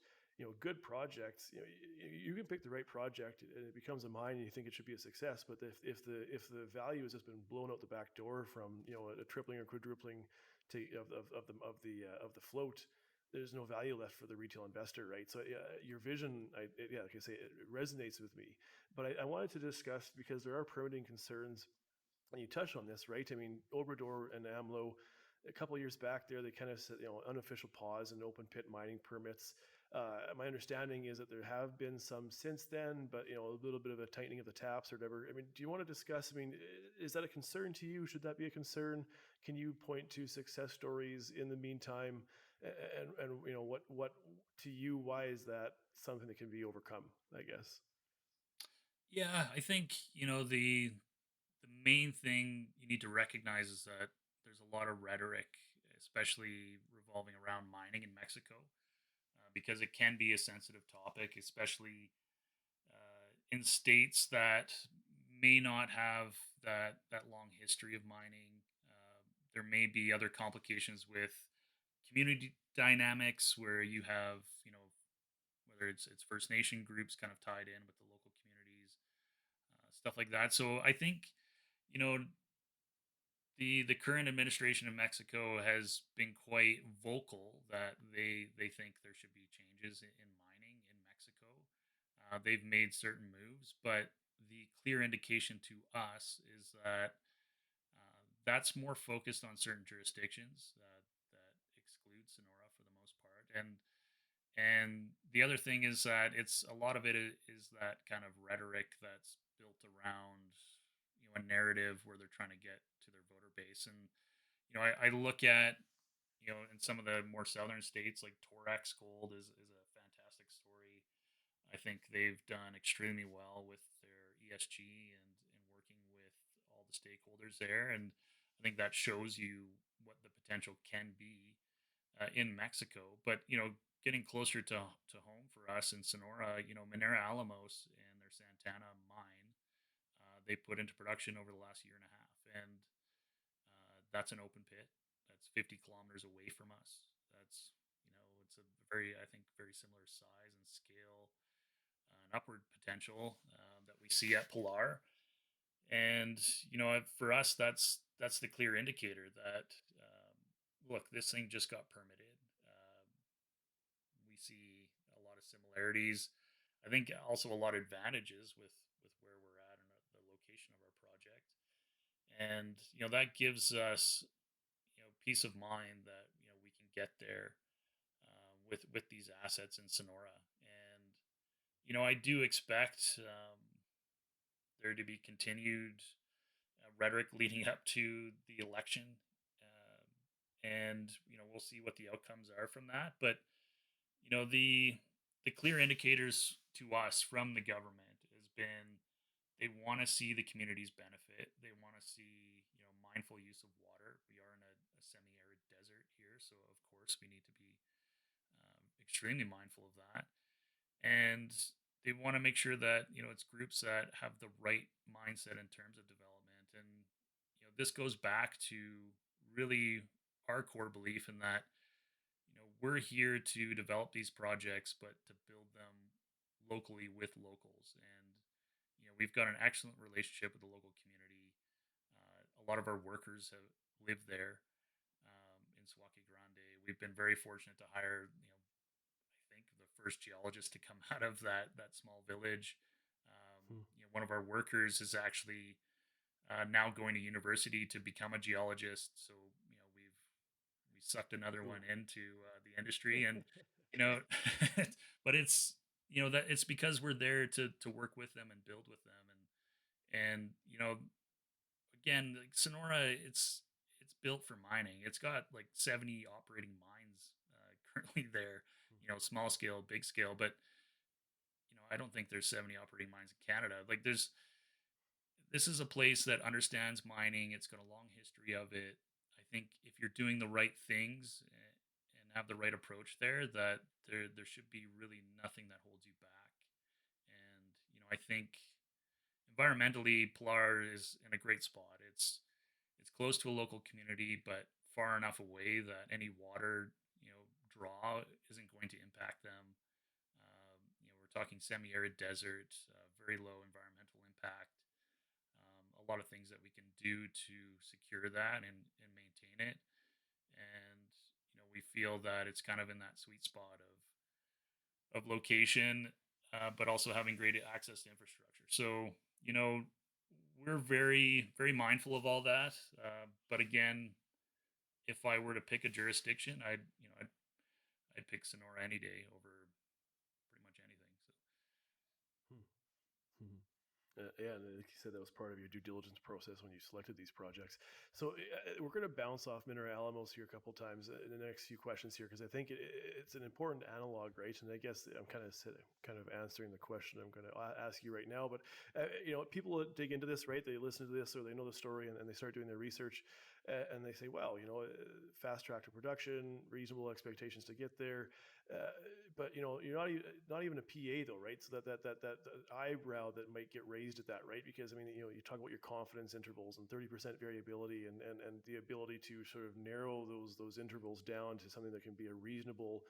good projects. You can pick the right project and it becomes a mine and you think it should be a success. But if the value has just been blown out the back door from a tripling or quadrupling of the float, there's no value left for the retail investor, right? So your vision, like I say, it resonates with me. But I wanted to discuss because there are permitting concerns, and you touched on this, right? I mean, Obrador and AMLO, a couple of years back there, they kind of said, unofficial pause in open pit mining permits. My understanding is that there have been some since then, but a little bit of a tightening of the taps or whatever. I mean, do you want to discuss? I mean, is that a concern to you? Should that be a concern? Can you point to success stories in the meantime? And what to you? Why is that something that can be overcome? I guess. Yeah, I think the main thing you need to recognize is that there's a lot of rhetoric, especially revolving around mining in Mexico, because it can be a sensitive topic, especially in states that may not have that long history of mining. There may be other complications with community dynamics where you have, whether it's First Nation groups kind of tied in with the local communities, stuff like that. So I think, you know, the current administration in Mexico has been quite vocal that they think there should be changes in mining in Mexico. They've made certain moves, but the clear indication to us is that that's more focused on certain jurisdictions that exclude Sonora for the most part, and the other thing is that it's a lot of it is that kind of rhetoric that's built around a narrative where they're trying to get to their voter base. And I look at in some of the more southern states like Torex Gold is a fantastic story. I think they've done extremely well with their ESG and working with all the stakeholders there, and I think that shows you what the potential can be in Mexico. But getting closer to home for us in Sonora, Minera Alamos and their Santana mine, they put into production over the last year and a half, and that's an open pit that's 50 kilometers away from us. That's it's a very, I think, very similar size and scale and upward potential that we see at Pilar. And for us, that's the clear indicator that look, this thing just got permitted. We see a lot of similarities. I think also a lot of advantages with where we're at and the location of our project, and that gives us peace of mind that we can get there with these assets in Sonora. And I do expect there to be continued rhetoric leading up to the election, and we'll see what the outcomes are from that. But the clear indicators to us from the government has been they want to see the communities benefit. They want to see mindful use of water. We are in a semi-arid desert here, so of course we need to be extremely mindful of that. And they want to make sure that it's groups that have the right mindset in terms of development. And this goes back to really our core belief in that we're here to develop these projects, but to build them locally with locals. And we've got an excellent relationship with the local community. A lot of our workers have lived there in Suwaki Grande. We've been very fortunate to hire I think the first geologist to come out of that small village. Hmm. One of our workers is actually now going to university to become a geologist. So we sucked another Hmm. one into the industry, and you know, but it's that it's because we're there to work with them and build with them, and again, like Sonora, it's built for mining. It's got like 70 operating mines currently there, small scale, big scale, but I don't think there's 70 operating mines in Canada. Like this is a place that understands mining. It's got a long history of it. I think if you're doing the right things and have the right approach there, that there should be really nothing that holds you back. And I think environmentally, Pilar is in a great spot. It's close to a local community, but far enough away that any water draw isn't going to impact them. We're talking semi-arid desert, very low environmental impact. A lot of things that we can do to secure that and maintain it. And we feel that it's kind of in that sweet spot of location, but also having great access to infrastructure. So we're very very mindful of all that. But again, if I were to pick a jurisdiction, I'd pick Sonora any day over pretty much anything. So Hmm. Hmm. Yeah, and like you said, that was part of your due diligence process when you selected these projects. So we're going to bounce off Minera Alamos here a couple times in the next few questions here because I think it's an important analog, right? And I guess I'm kind of answering the question I'm going to ask you right now. But people dig into this, right? They listen to this or they know the story and they start doing their research. And they say, well, fast track to production, reasonable expectations to get there. Uh, but you're not even a PA though, right? So that eyebrow that might get raised at that, right? Because I mean, you talk about your confidence intervals and 30% variability, and the ability to sort of narrow those intervals down to something that can be a reasonable,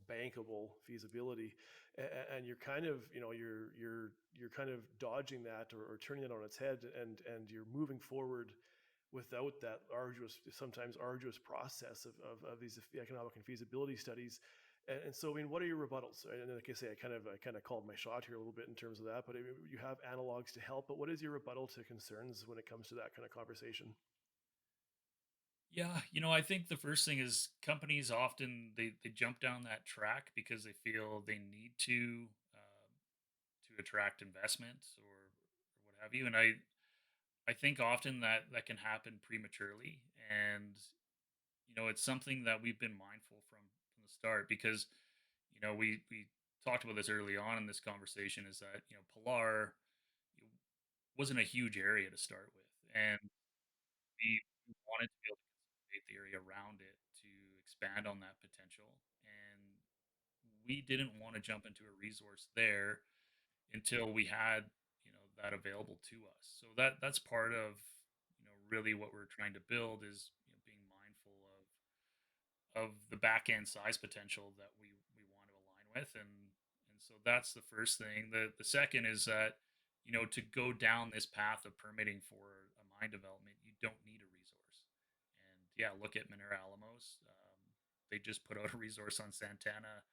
bankable feasibility. And you're kind of, you're kind of dodging that, or turning it on its head, and you're moving forward without that sometimes arduous process of these economic and feasibility studies. And so, I mean, what are your rebuttals? And like I say, I kind of called my shot here a little bit in terms of that, but I mean, you have analogs to help. But what is your rebuttal to concerns when it comes to that kind of conversation? Yeah, I think the first thing is companies often they jump down that track because they feel they need to attract investment or what have you. And I think often that can happen prematurely, and it's something that we've been mindful from the start because we talked about this early on in this conversation is that Pilar wasn't a huge area to start with, and we wanted to be able to consolidate the area around it to expand on that potential. And we didn't want to jump into a resource there until we had, that available to us. So that's part of, really what we're trying to build is, being mindful of the back end size potential that we want to align with. And so that's the first thing. The second is that to go down this path of permitting for a mine development, you don't need a resource. And yeah, look at Minera Alamos. They just put out a resource on Santana,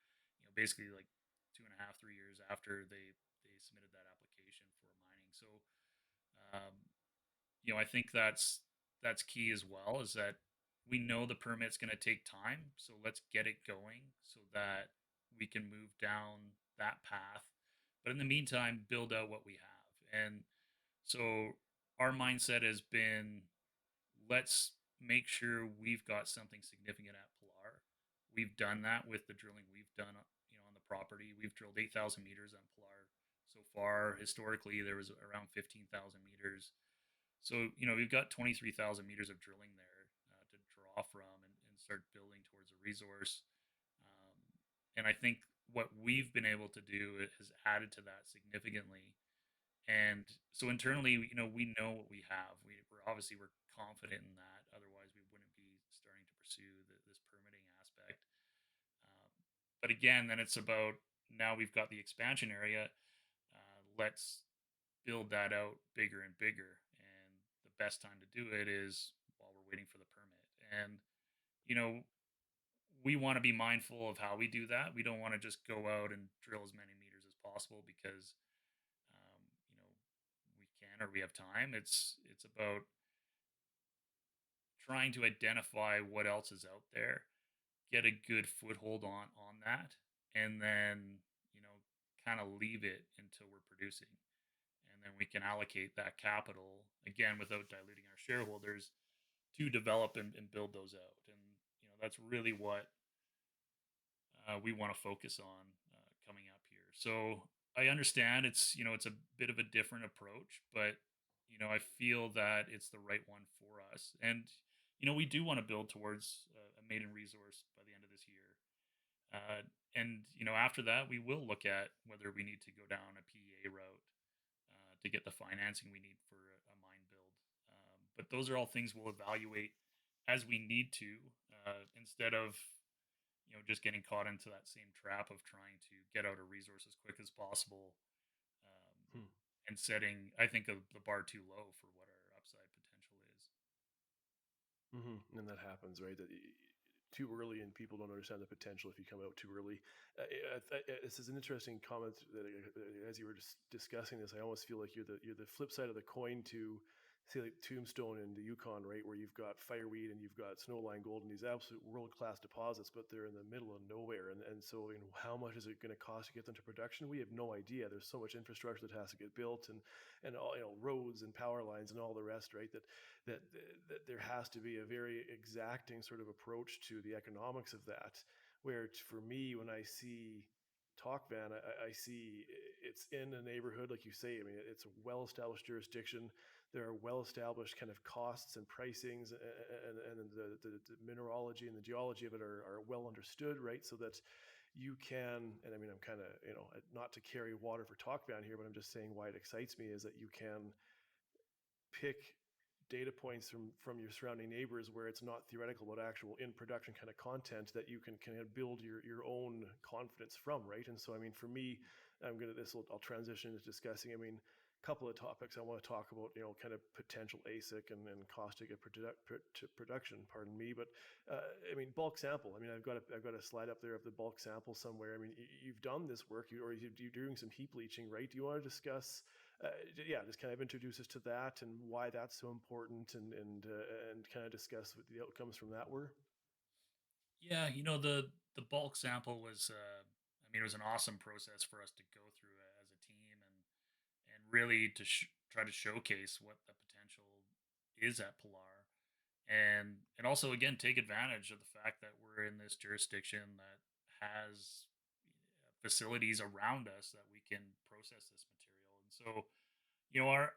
basically like 2.5 3 years after they submitted that application for mining. So um, I think that's key as well, is that we know the permit's going to take time, so let's get it going so that we can move down that path. But in the meantime, build out what we have. And so our mindset has been, let's make sure we've got something significant at Pilar. We've done that with the drilling we've done, on the property. We've drilled 8,000 meters on Pilar so far. Historically, there was around 15,000 meters. So, we've got 23,000 meters of drilling there to draw from and start building towards a resource. Um, and I think what we've been able to do has added to that significantly. And so internally, we know what we have. We're confident in that. Otherwise, we wouldn't be starting to pursue this permitting aspect. Um, but again, then it's about, now we've got the expansion area. Let's build that out bigger and bigger. And the best time to do it is while we're waiting for the permit. And, you know, we want to be mindful of how we do that. We don't want to just go out and drill as many meters as possible because, you know, we can or we have time. It's about trying to identify what else is out there, get a good foothold on that, and then, kind of leave it until we're producing. And then we can allocate that capital again without diluting our shareholders to develop and build those out. And that's really what we want to focus on coming up here. So I understand it's a bit of a different approach, but I feel that it's the right one for us. And we do want to build towards a maiden resource by the end of this year. And after that, we will look at whether we need to go down a PEA route to get the financing we need for a mine build. But those are all things we'll evaluate as we need to, instead of just getting caught into that same trap of trying to get out a resource as quick as possible, um, Hmm. and setting, I think, the bar too low for what our upside potential is. And that happens, right? Too early, and people don't understand the potential if you come out too early. This is an interesting comment that, as you were just discussing this, I almost feel like you're the flip side of the coin to, say, like Tombstone in the Yukon, right, where you've got fireweed and you've got snowline gold and these absolute world class deposits, but they're in the middle of nowhere. And so, how much is it going to cost to get them to production? We have no idea. There's so much infrastructure that has to get built, and all, roads and power lines and all the rest, right? That there has to be a very exacting sort of approach to the economics of that. Where for me, when I see TOCVAN, I see it's in a neighborhood, like you say. I mean, it's a well-established jurisdiction. There are well-established kind of costs and pricings, and the mineralogy and the geology of it are well understood, right? So that you can, and I mean, I'm kind of, not to carry water for TOCVAN here, but I'm just saying why it excites me is that you can pick data points from your surrounding neighbors where it's not theoretical but actual in production kind of content that you can kind of build your own confidence from, right? And so I mean, for me, I'll transition into discussing, I mean, a couple of topics I want to talk about, kind of potential ASIC and caustic production, pardon me. But I mean, bulk sample, I mean, I've got a slide up there of the bulk sample somewhere. I mean, you've done this work, you're doing some heap leaching, right? Do you want to discuss, yeah, just kind of introduce us to that and why that's so important, and kind of discuss what the outcomes from that were. Yeah, the bulk sample was, I mean, it was an awesome process for us to go through as a team, and really to try to showcase what the potential is at Pilar, and also again take advantage of the fact that we're in this jurisdiction that has facilities around us that we can process this material. And so,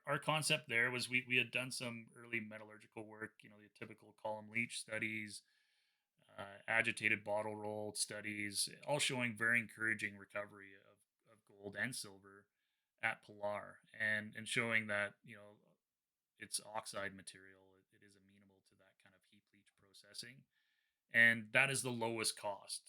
our concept there was we had done some early metallurgical work, the typical column leach studies, agitated bottle roll studies, all showing very encouraging recovery of gold and silver at Pilar, and showing that it's oxide material. It is amenable to that kind of heap leach processing, and that is the lowest cost.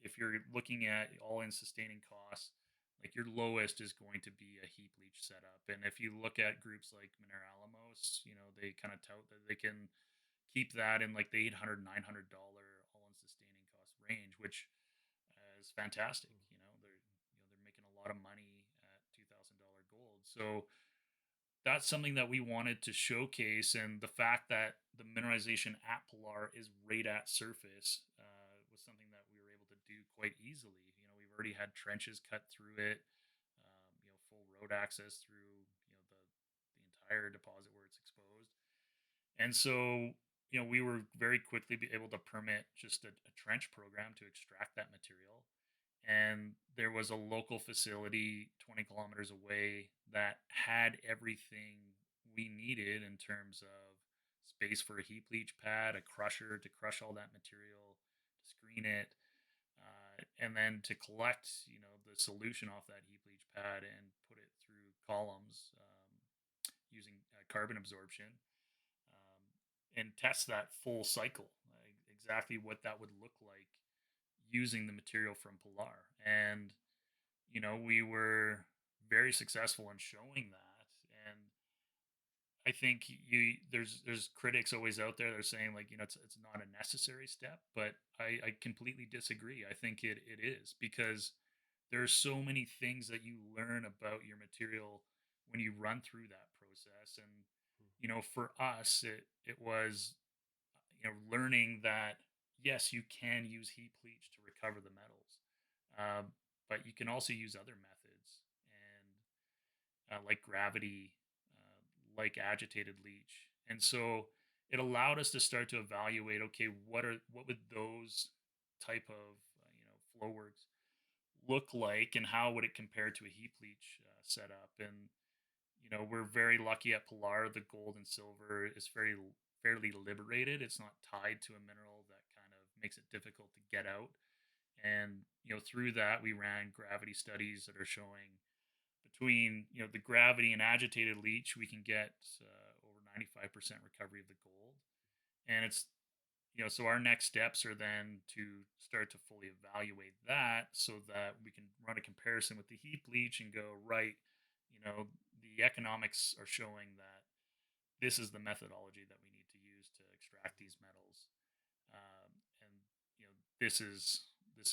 If you're looking at all in sustaining costs, like your lowest is going to be a heap leach setup. And if you look at groups like Mineralamos, they kind of tout that they can keep that in like the $800 $900 all in sustaining cost range, which is fantastic. They're making a lot of money at $2,000 gold. So that's something that we wanted to showcase, and the fact that the mineralization at Pilar is right at surface was something that we were able to do quite easily. We've already had trenches cut through it, full road access through the entire deposit where it's exposed, and so we were very quickly be able to permit just a trench program to extract that material. And there was a local facility 20 kilometers away that had everything we needed in terms of space for a heap leach pad, a crusher to crush all that material, to screen it, and then to collect the solution off that heap leach pad and put it through columns, using carbon absorption, um, and test that full cycle, like exactly what that would look like using the material from Pilar. And we were very successful in showing that. And I think there's critics always out there that are saying, like, it's not a necessary step, but I completely disagree. I think it is, because there's so many things that you learn about your material when you run through that process. And for us, it was learning that yes, you can use heap leach to recover the metals, um, but you can also use other methods, and like gravity, like agitated leach. And so it allowed us to start to evaluate, okay, what would those type of flow works look like, and how would it compare to a heap leach setup? And we're very lucky at Pilar. The gold and silver is fairly liberated. It's not tied to a mineral that kind of makes it difficult to get out. And through that, we ran gravity studies that are showing between the gravity and agitated leach, we can get over 95% recovery of the gold. And it's so our next steps are then to start to fully evaluate that, so that we can run a comparison with the heap leach and go, right, the economics are showing that this is the methodology that we need to use to extract these metals. And this is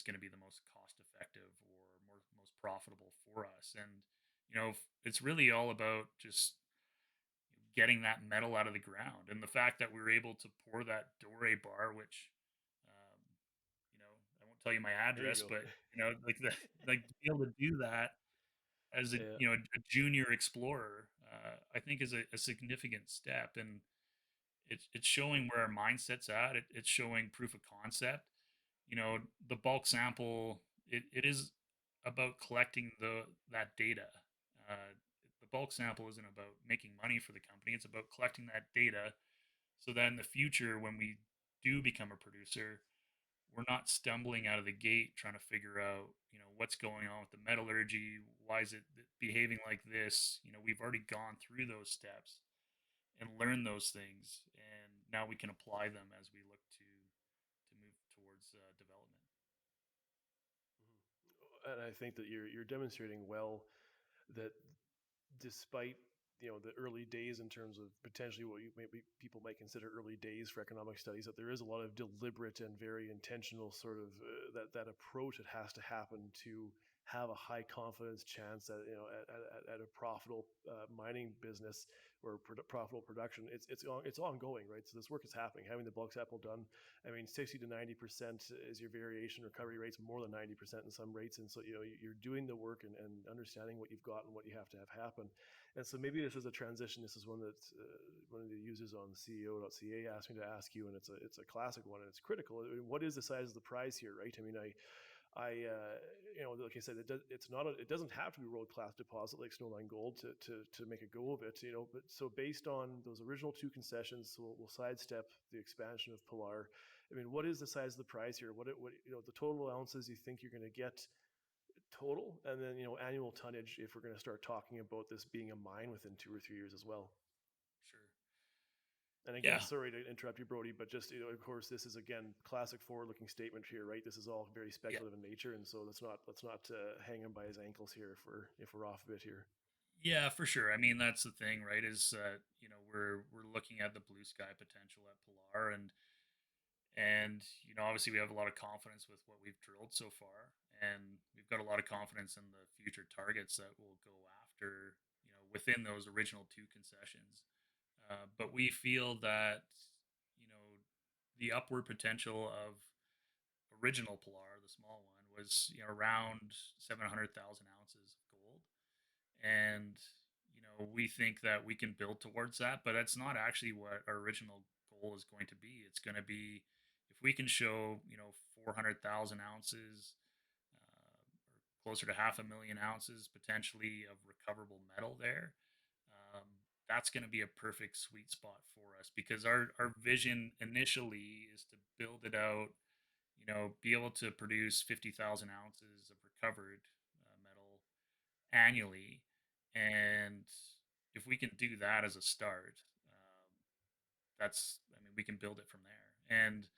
going to be the most cost effective or most profitable for us. And it's really all about just getting that metal out of the ground, and the fact that we were able to pour that Dore bar, which um, you know I won't tell you my There you address, go. but like like to be able to do that as a Yeah. a junior explorer, I think is a significant step. And it's showing where our mindset's at. It's showing proof of concept. The bulk sample, it is about collecting that data. Uh, the bulk sample isn't about making money for the company; it's about collecting that data, so that in the future, when we do become a producer, we're not stumbling out of the gate trying to figure out, what's going on with the metallurgy. Why is it behaving like this? We've already gone through those steps and learned those things, and now we can apply them as we look to move towards development. And I think that you're demonstrating well that despite the early days in terms of potentially what maybe people might consider early days for economic studies, that there is a lot of deliberate and very intentional sort of that approach that has to happen to have a high confidence chance that at a profitable mining business or profitable production. It's ongoing, right? So this work is happening. Having the bulk sample done, I mean, 60 to 90% is your variation. Recovery rates more than 90% in some rates, and so you're doing the work and understanding what you've got and what you have to have happen. And so maybe this is a transition. This is one that one of the users on CEO.ca asked me to ask you, and it's a classic one, and it's critical. I mean, what is the size of the prize here, right? I mean, like I said, it's not it doesn't have to be world class deposit like Snowline Gold to make a go of it, But so based on those original two concessions, so we'll sidestep the expansion of Pilar. I mean, what is the size of the prize here? What the total ounces you think you're going to get total, and then annual tonnage if we're going to start talking about this being a mine within 2 or 3 years as well. Sure. And again, Yeah. sorry to interrupt you, Brodie, but just of course, this is again classic forward-looking statement here, right? This is all very Yeah. speculative in nature, and so let's not hang him by his ankles here if we're off a bit here. Yeah, for sure. I mean, that's the thing, right? Is we're looking at the blue sky potential at Pilar, and obviously we have a lot of confidence with what we've drilled so far, and we've got a lot of confidence in the future targets that we'll go after, within those original two concessions. But we feel that you know the upward potential of original Pilar, the small one, was around 700,000 ounces of gold, and we think that we can build towards that, but that's not actually what our original goal is going to be. It's going to be, if we can show 400,000 ounces, or closer to 500,000 ounces potentially of recoverable metal there. um, that's going to be a perfect sweet spot for us, because our vision initially is to build it out, be able to produce 50,000 ounces of recovered metal annually. And if we can do that as a start, I mean, we can build it from there. And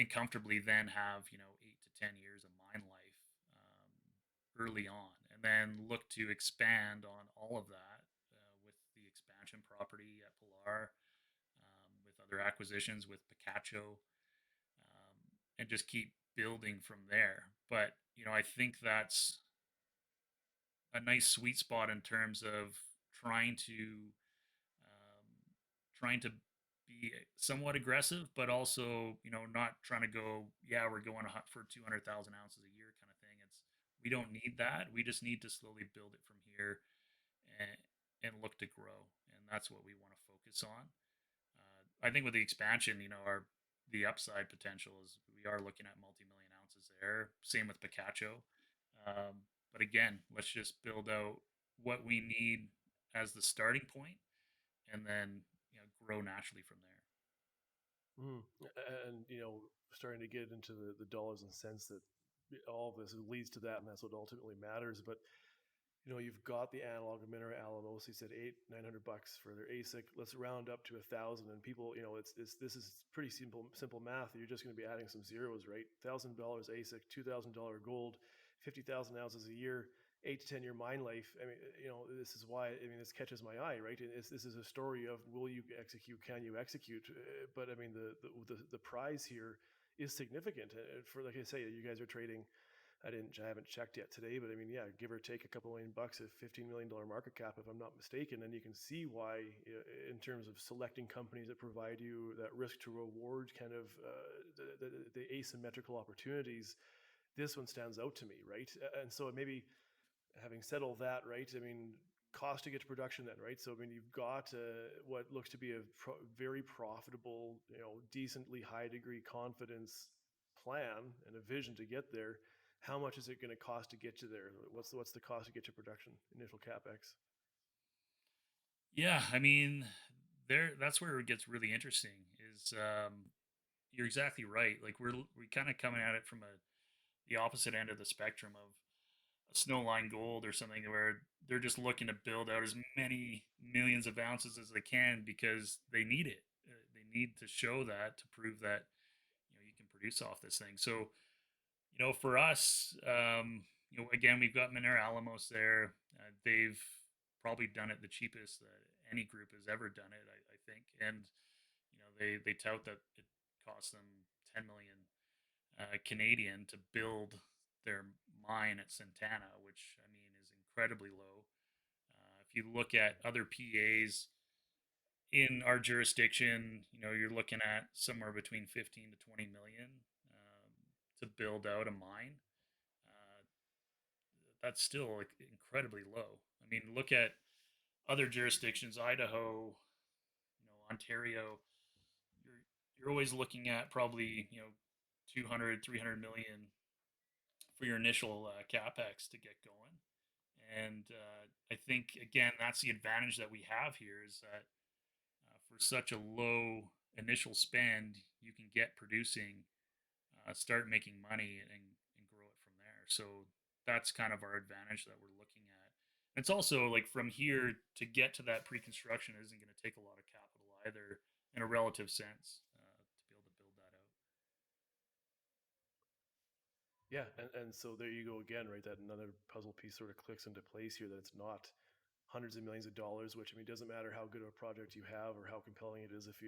comfortably then have, 8 to 10 years of mine life early on, and then look to expand on all of that with the expansion property at Pilar, with other acquisitions with Picacho, and just keep building from there. But, I think that's a nice sweet spot in terms of trying to um, trying to be somewhat aggressive, but also not trying to go, yeah, we're going to hunt for 200,000 ounces a year kind of thing. We don't need that. We just need to slowly build it from here, and look to grow, and that's what we want to focus on. I think with the expansion, our the upside potential is we are looking at multi-million ounces there. Same with Picacho. But again, let's just build out what we need as the starting point, and then grow naturally from there. Mm. And starting to get into the dollars and cents that all of this leads to that, and that's what ultimately matters. But you've got the analog of Minera Alamos. He said 800-900 bucks for their ASIC. Let's round up to 1,000. And people, this is pretty simple math. You're just going to be adding some zeros, right? $1,000 ASIC, $2,000 gold, 50,000 ounces a year, 8 to 10 year mine life. I mean, this is why. I mean, this catches my eye, right? This is a story of will you execute? Can you execute? But I mean, the prize here is significant. For like I say, you guys are trading. I haven't checked yet today, but I mean, yeah, give or take a couple $1 million at $15 million market cap, if I'm not mistaken. And you can see why, in terms of selecting companies that provide you that risk to reward kind of the asymmetrical opportunities, this one stands out to me, right? And so maybe having said all that, right? I mean, cost to get to production then, right? So I mean, you've got what looks to be a very profitable, decently high degree confidence plan and a vision to get there. how much is it going to cost to get you there? What's the cost to get you production, initial capex? Yeah, I mean, that's where it gets really interesting. Is You're exactly right. Like we kind of coming at it from the opposite end of the spectrum of a Snowline Gold or something, where they're just looking to build out as many millions of ounces as they can because they need it. They need to show that to prove that you can produce off this thing. So for us, again, we've got Minera Alamos there. They've probably done it the cheapest that any group has ever done it, I think. And they tout that it cost them 10 million Canadian to build their mine at Santana, which I mean is incredibly low. If you look at other PAs in our jurisdiction, you're looking at somewhere between 15 to 20 million to build out a mine. Uh, that's still like incredibly low. I mean, look at other jurisdictions, Idaho, Ontario. You're always looking at probably 200, 300 million for your initial capex to get going. And I think again that's the advantage that we have here is that for such a low initial spend, you can get producing, start making money, and grow it from there. So that's kind of our advantage that we're looking at. And it's also like from here to get to that pre-construction isn't going to take a lot of capital either in a relative sense to be able to build that out. Yeah, and so there you go again, right? That another puzzle piece sort of clicks into place here, that it's not hundreds of millions of dollars. Which, I mean, doesn't matter how good of a project you have or how compelling it is. If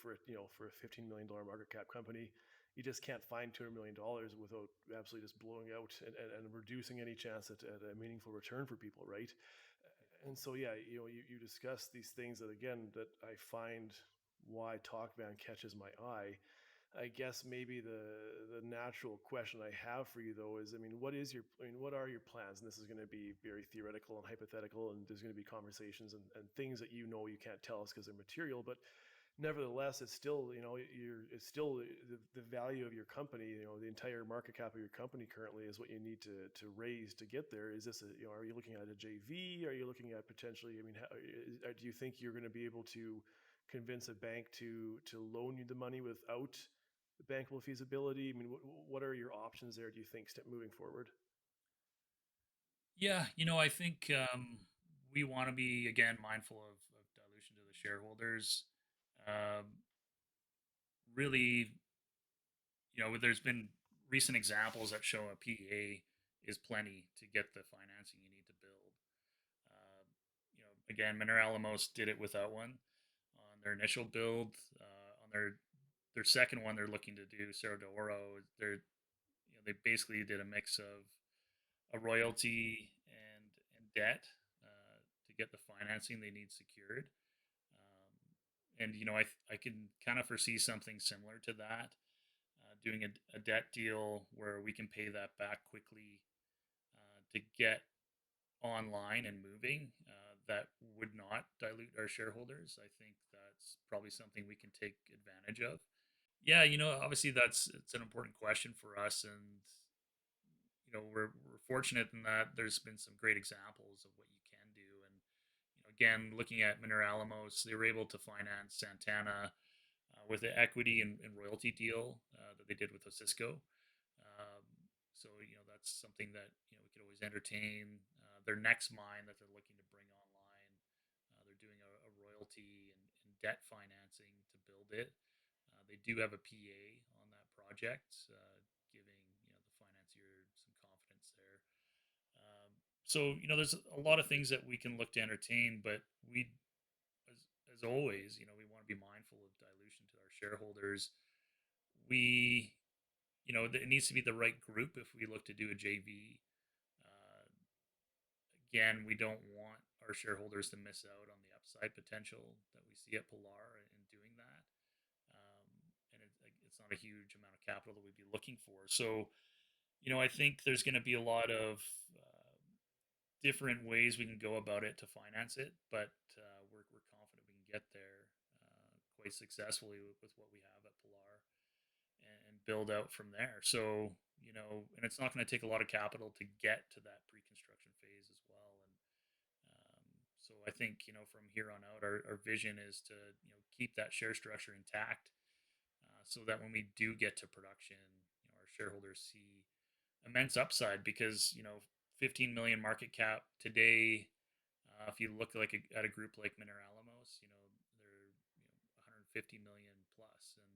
for a $15 million market cap company, you just can't find $200 million without absolutely just blowing out and reducing any chance at a meaningful return for people, right? And so yeah, you discuss these things that, again, that I find why TOCVAN catches my eye. I guess maybe the natural question I have for you, though, is, I mean, what are your plans? And this is going to be very theoretical and hypothetical, and there's going to be conversations and things that you can't tell us because they're material, but nevertheless, it's still, it's still the value of your company. The entire market cap of your company currently is what you need to raise to get there. Is this are you looking at a JV? Are you looking at potentially? I mean, do you think you're going to be able to convince a bank to loan you the money without bankable feasibility? I mean, what are your options there, do you think, moving forward? Yeah, I think we want to be again mindful of dilution to the shareholders. Um, Really, there's been recent examples that show a PEA is plenty to get the financing you need to build. Uh, Again, Minera Alamos did it without one on their initial build. On their second one, they're looking to do Cerro de Oro. They basically did a mix of a royalty and debt to get the financing they need secured. And I can kind of foresee something similar to that, doing a debt deal where we can pay that back quickly to get online and moving. That would not dilute our shareholders. I think that's probably something we can take advantage of. Yeah, obviously it's an important question for us, and we're fortunate in that there's been some great examples of what you can do. And again, looking at Minera Alamos, they were able to finance Santana with the equity and royalty deal that they did with Osisco. Um, so that's something that we could always entertain. Their next mine that they're looking to bring online, they're doing a royalty and debt financing to build it. They do have a PA on that project, giving the financier some confidence there. So there's a lot of things that we can look to entertain, but as always, we want to be mindful of dilution to our shareholders. We, it needs to be the right group if we look to do a JV. Uh, Again, we don't want our shareholders to miss out on the upside potential that we see at Pilar in doing that. And it's not a huge amount of capital that we'd be looking for. So, I think there's going to be a lot of different ways we can go about it to finance it, but we're confident we can get there quite successfully with what we have at Pilar and build out from there. So, and it's not going to take a lot of capital to get to that pre-construction phase as well. And so I think, from here on out, our vision is to, keep that share structure intact, so that when we do get to production, our shareholders see immense upside because, 15 million market cap today. If you look at a group like Mineralamos, they're 150 million plus, and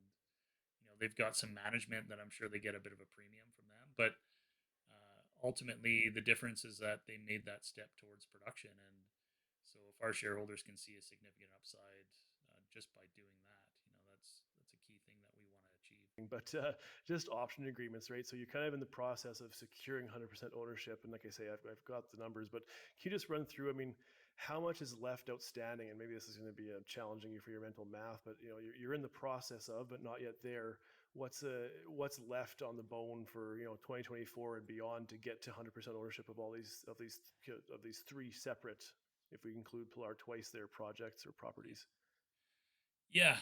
they've got some management that I'm sure they get a bit of a premium from them. But ultimately, the difference is that they made that step towards production, and so if our shareholders can see a significant upside just by doing that, that's a key thing that we want to achieve. But just option agreements, right? So you're kind of in the process of securing 100% ownership. And like I say, I've got the numbers, but can you just run through, I mean, how much is left outstanding? And maybe this is going to be challenging you for your mental math, but you're in the process of, but not yet there. What's left on the bone for 2024 and beyond to get to 100% ownership of all these three separate, if we include Pilar twice, their projects or properties? Yeah,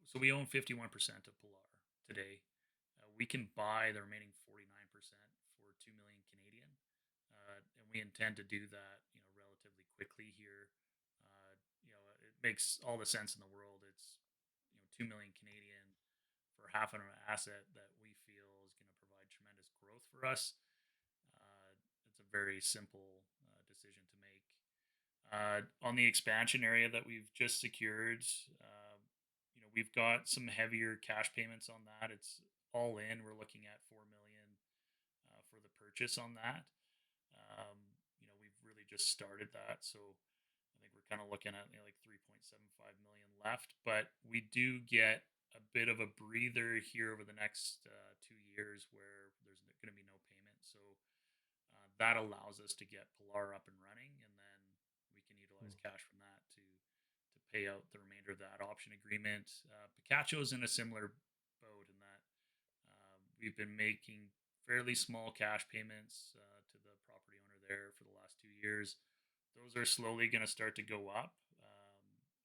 so we own 51% of Pilar today. We can buy the remaining 49% for 2 million Canadian, and we intend to do that, relatively quickly here. It makes all the sense in the world. It's 2 million Canadian for half an asset that we feel is going to provide tremendous growth for us. It's a very simple decision to make. On the expansion area that we've just secured, we've got some heavier cash payments on that. It's all in. We're looking at 4 million for the purchase on that. We've really just started that, so I think we're kind of looking at like 3.75 million left. But we do get a bit of a breather here over the next 2 years where there's going to be no payment. So that allows us to get Pilar up and running, and then we can utilize cash from that to pay out the remainder of that option agreement. Picacho's in a similar boat in that we've been making fairly small cash payments to the property owner there for the last 2 years. Those are slowly going to start to go up,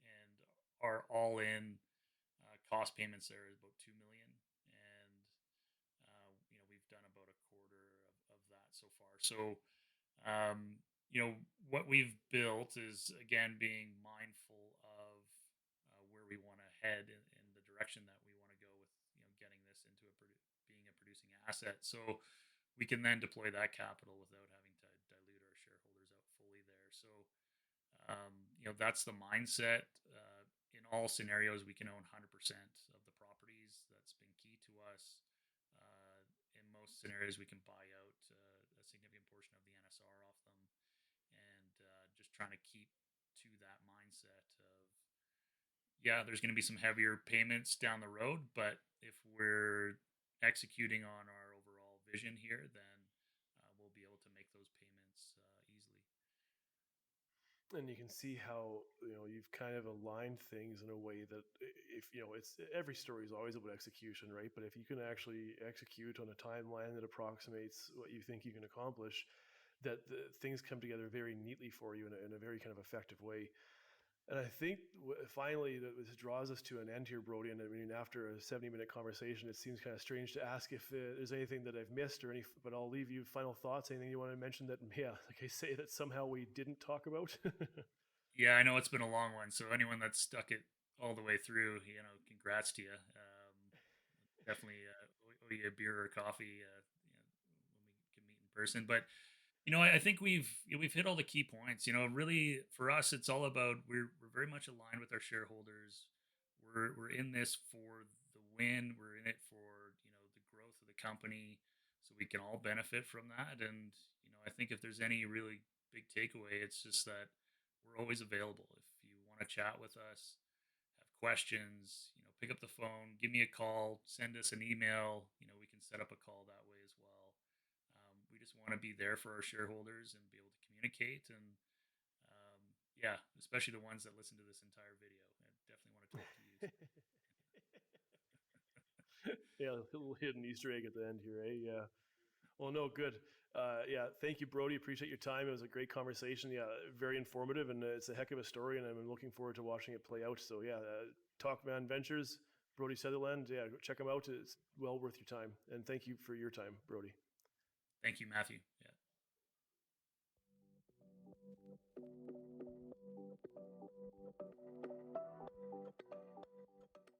and our all-in cost payments there is about 2 million, and we've done about a quarter of that so far. So what we've built is, again, being mindful of where we want to head in the direction that we want to go with getting this into being a producing asset, so we can then deploy that capital without having to dilute our shareholders out fully there. So that's the mindset. In all scenarios, we can own 100% of the properties. That's been key to us. In most scenarios, we can buy out a significant portion of the NSR off them, and just trying to keep to that mindset of, there's going to be some heavier payments down the road, but if we're executing on our overall vision here, then we'll be able to make those payments easily. And you can see how you've kind of aligned things in a way that, if it's, every story is always about execution, right? But if you can actually execute on a timeline that approximates what you think you can accomplish, that the things come together very neatly for you in a very kind of effective way. And I think finally that this draws us to an end here, Brodie. And I mean, after a 70-minute conversation, it seems kind of strange to ask if there's anything that I've missed or any, but I'll leave you final thoughts. Anything you want to mention that, like I say, that somehow we didn't talk about? Yeah, I know it's been a long one. So anyone that's stuck it all the way through, congrats to you. Definitely owe you a beer or coffee when we can meet in person. But I think we've hit all the key points. Really for us, it's all about we're very much aligned with our shareholders. We're in this for the win. We're in it for the growth of the company, so we can all benefit from that. And I think if there's any really big takeaway, it's just that we're always available. If you want to chat with us, have questions, pick up the phone, give me a call, send us an email. We can set up a call that way as well. We just want to be there for our shareholders and be able to communicate. And especially the ones that listen to this entire video, I definitely want to talk to you. Yeah, a little hidden Easter egg at the end here, eh? Yeah. Well, no, good. Thank you, Brodie. Appreciate your time. It was a great conversation. Yeah, very informative, and it's a heck of a story, and I'm looking forward to watching it play out. So, TOCVAN Ventures, Brodie Sutherland, yeah, go check him out. It's well worth your time. And thank you for your time, Brodie. Thank you, Matthew. Yeah.